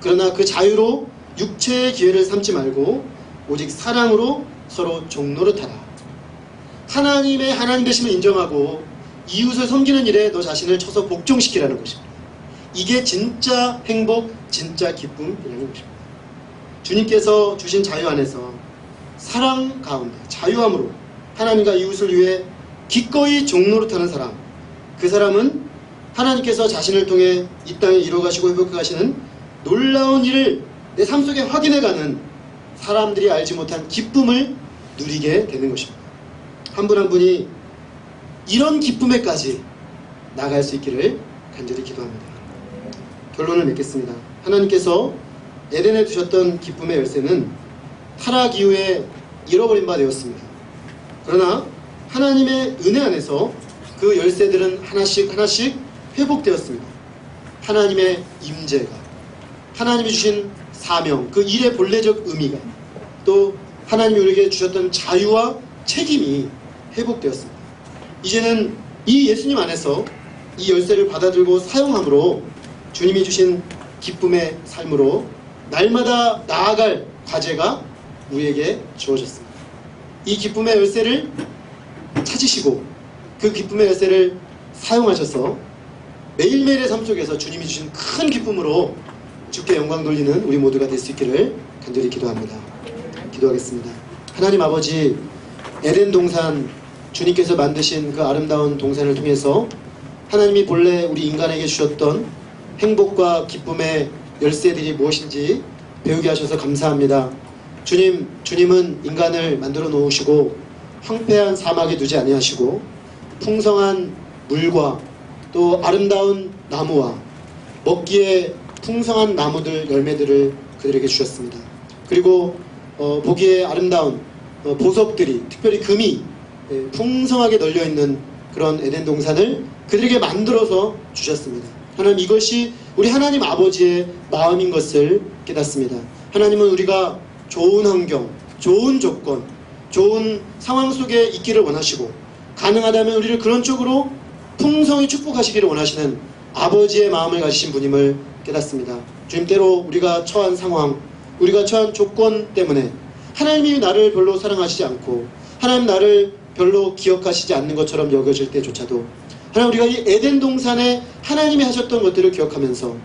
그러나 그 자유로 육체의 기회를 삼지 말고 오직 사랑으로 서로 종노릇하라. 하나님의 하나님 되심을 인정하고 이웃을 섬기는 일에 너 자신을 쳐서 복종시키라는 것입니다. 이게 진짜 행복, 진짜 기쁨이라는 것입니다. 주님께서 주신 자유 안에서 사랑 가운데 자유함으로 하나님과 이웃을 위해 기꺼이 종노릇하는 사람, 그 사람은 하나님께서 자신을 통해 이 땅에 이루어가시고 회복하시는 놀라운 일을 내 삶 속에 확인해가는 사람들이 알지 못한 기쁨을 누리게 되는 것입니다. 한 분 한 분이 이런 기쁨에까지 나갈 수 있기를 간절히 기도합니다. 결론을 맺겠습니다. 하나님께서 에덴에 두셨던 기쁨의 열쇠는 타락 이후에 잃어버린 바 되었습니다. 그러나 하나님의 은혜 안에서 그 열쇠들은 하나씩 하나씩 회복되었습니다. 하나님의 임재가, 하나님이 주신 사명, 그 일의 본래적 의미가, 또 하나님이 우리에게 주셨던 자유와 책임이 회복되었습니다. 이제는 이 예수님 안에서 이 열쇠를 받아들고 사용함으로 주님이 주신 기쁨의 삶으로 날마다 나아갈 과제가 우리에게 주어졌습니다. 이 기쁨의 열쇠를 찾으시고 그 기쁨의 열쇠를 사용하셔서 매일매일의 삶 속에서 주님이 주신 큰 기쁨으로 주께 영광 돌리는 우리 모두가 될 수 있기를 간절히 기도합니다. 기도하겠습니다. 하나님 아버지, 에덴 동산, 주님께서 만드신 그 아름다운 동산을 통해서 하나님이 본래 우리 인간에게 주셨던 행복과 기쁨의 열쇠들이 무엇인지 배우게 하셔서 감사합니다. 주님은 인간을 만들어 놓으시고 황폐한 사막에 두지 아니하시고 풍성한 물과 또 아름다운 나무와 먹기에 풍성한 나무들, 열매들을 그들에게 주셨습니다. 그리고 보기에 아름다운 보석들이, 특별히 금이 풍성하게 널려있는 그런 에덴 동산을 그들에게 만들어서 주셨습니다. 하나님, 이것이 우리 하나님 아버지의 마음인 것을 깨닫습니다. 하나님은 우리가 좋은 환경, 좋은 조건, 좋은 상황 속에 있기를 원하시고 가능하다면 우리를 그런 쪽으로 풍성히 축복하시기를 원하시는 아버지의 마음을 가지신 분임을 깨닫습니다. 주님, 때로 우리가 처한 상황, 우리가 처한 조건 때문에 하나님이 나를 별로 사랑하시지 않고 하나님 나를 별로 기억하시지 않는 것처럼 여겨질 때조차도 하나님, 우리가 이 에덴 동산에 하나님이 하셨던 것들을 기억하면서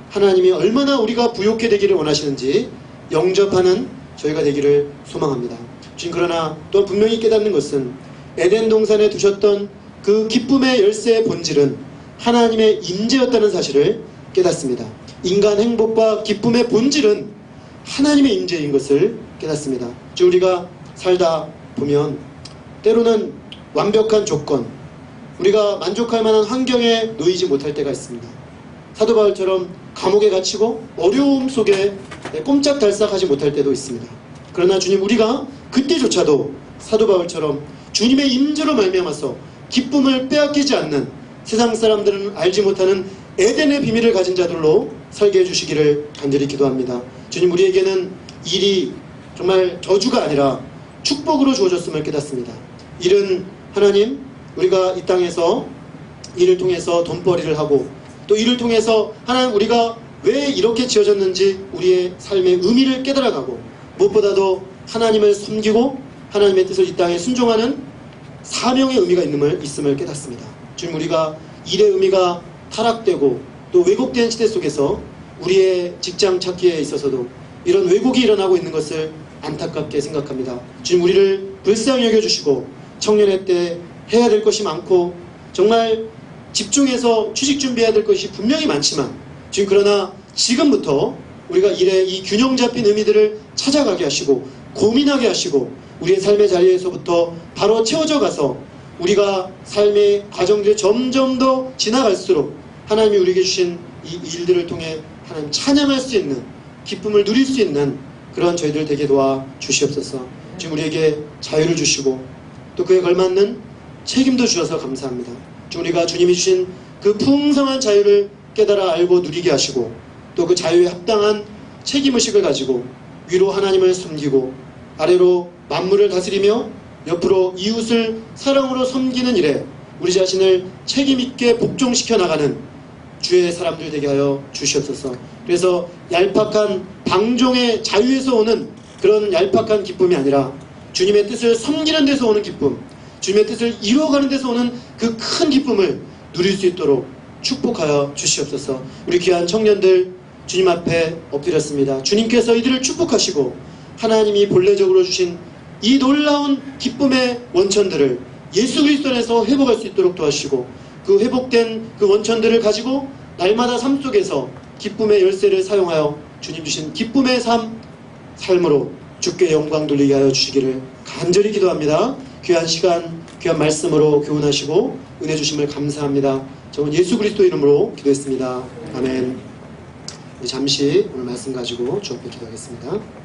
하나님이 얼마나 우리가 부욕해 되기를 원하시는지 영접하는 저희가 되기를 소망합니다. 주님, 그러나 또 분명히 깨닫는 것은 에덴 동산에 두셨던 그 기쁨의 열쇠의 본질은 하나님의 임재였다는 사실을 깨닫습니다. 인간 행복과 기쁨의 본질은 하나님의 임재인 것을 깨닫습니다. 즉 우리가 살다 보면 때로는 완벽한 조건, 우리가 만족할 만한 환경에 놓이지 못할 때가 있습니다. 사도 바울처럼 감옥에 갇히고 어려움 속에 꼼짝달싹하지 못할 때도 있습니다. 그러나 주님, 우리가 그때조차도 사도 바울처럼 주님의 임재로 말미암아서 기쁨을 빼앗기지 않는, 세상 사람들은 알지 못하는 에덴의 비밀을 가진 자들로 살게 해주시기를 간절히 기도합니다. 주님, 우리에게는 일이 정말 저주가 아니라 축복으로 주어졌음을 깨닫습니다. 일은 하나님, 우리가 이 땅에서 일을 통해서 돈벌이를 하고 또 일을 통해서 하나님, 우리가 왜 이렇게 지어졌는지 우리의 삶의 의미를 깨달아가고 무엇보다도 하나님을 섬기고 하나님의 뜻을 이 땅에 순종하는 사명의 의미가 있음을 깨닫습니다. 주님, 우리가 일의 의미가 타락되고 또 왜곡된 시대 속에서 우리의 직장 찾기에 있어서도 이런 왜곡이 일어나고 있는 것을 안타깝게 생각합니다. 주님, 우리를 불쌍히 여겨주시고 청년의 때 해야 될 것이 많고 정말 집중해서 취직 준비해야 될 것이 분명히 많지만 주님, 그러나 지금부터 우리가 일의 이 균형 잡힌 의미들을 찾아가게 하시고 고민하게 하시고 우리의 삶의 자리에서부터 바로 채워져 가서 우리가 삶의 과정들이 점점 더 지나갈수록 하나님이 우리에게 주신 이 일들을 통해 하나님 찬양할 수 있는, 기쁨을 누릴 수 있는 그런 저희들 되게 도와 주시옵소서. 지금 우리에게 자유를 주시고 또 그에 걸맞는 책임도 주셔서 감사합니다. 지금 우리가 주님이 주신 그 풍성한 자유를 깨달아 알고 누리게 하시고 또 그 자유에 합당한 책임의식을 가지고 위로 하나님을 섬기고 아래로 만물을 다스리며 옆으로 이웃을 사랑으로 섬기는 일에 우리 자신을 책임있게 복종시켜 나가는 주의 사람들 되게 하여 주시옵소서. 그래서 얄팍한 방종의 자유에서 오는 그런 얄팍한 기쁨이 아니라 주님의 뜻을 섬기는 데서 오는 기쁨, 주님의 뜻을 이루어가는 데서 오는 그 큰 기쁨을 누릴 수 있도록 축복하여 주시옵소서. 우리 귀한 청년들 주님 앞에 엎드렸습니다. 주님께서 이들을 축복하시고 하나님이 본래적으로 주신 이 놀라운 기쁨의 원천들을 예수 그리스도 안에서 회복할 수 있도록 도와주시고, 그 회복된 그 원천들을 가지고 날마다 삶 속에서 기쁨의 열쇠를 사용하여 주님 주신 기쁨의 삶으로 주께 영광 돌리게 하여 주시기를 간절히 기도합니다. 귀한 시간, 귀한 말씀으로 교훈하시고 은혜 주심을 감사합니다. 저는 예수 그리스도 이름으로 기도했습니다. 아멘. 잠시 오늘 말씀 가지고 주 앞에 기도하겠습니다.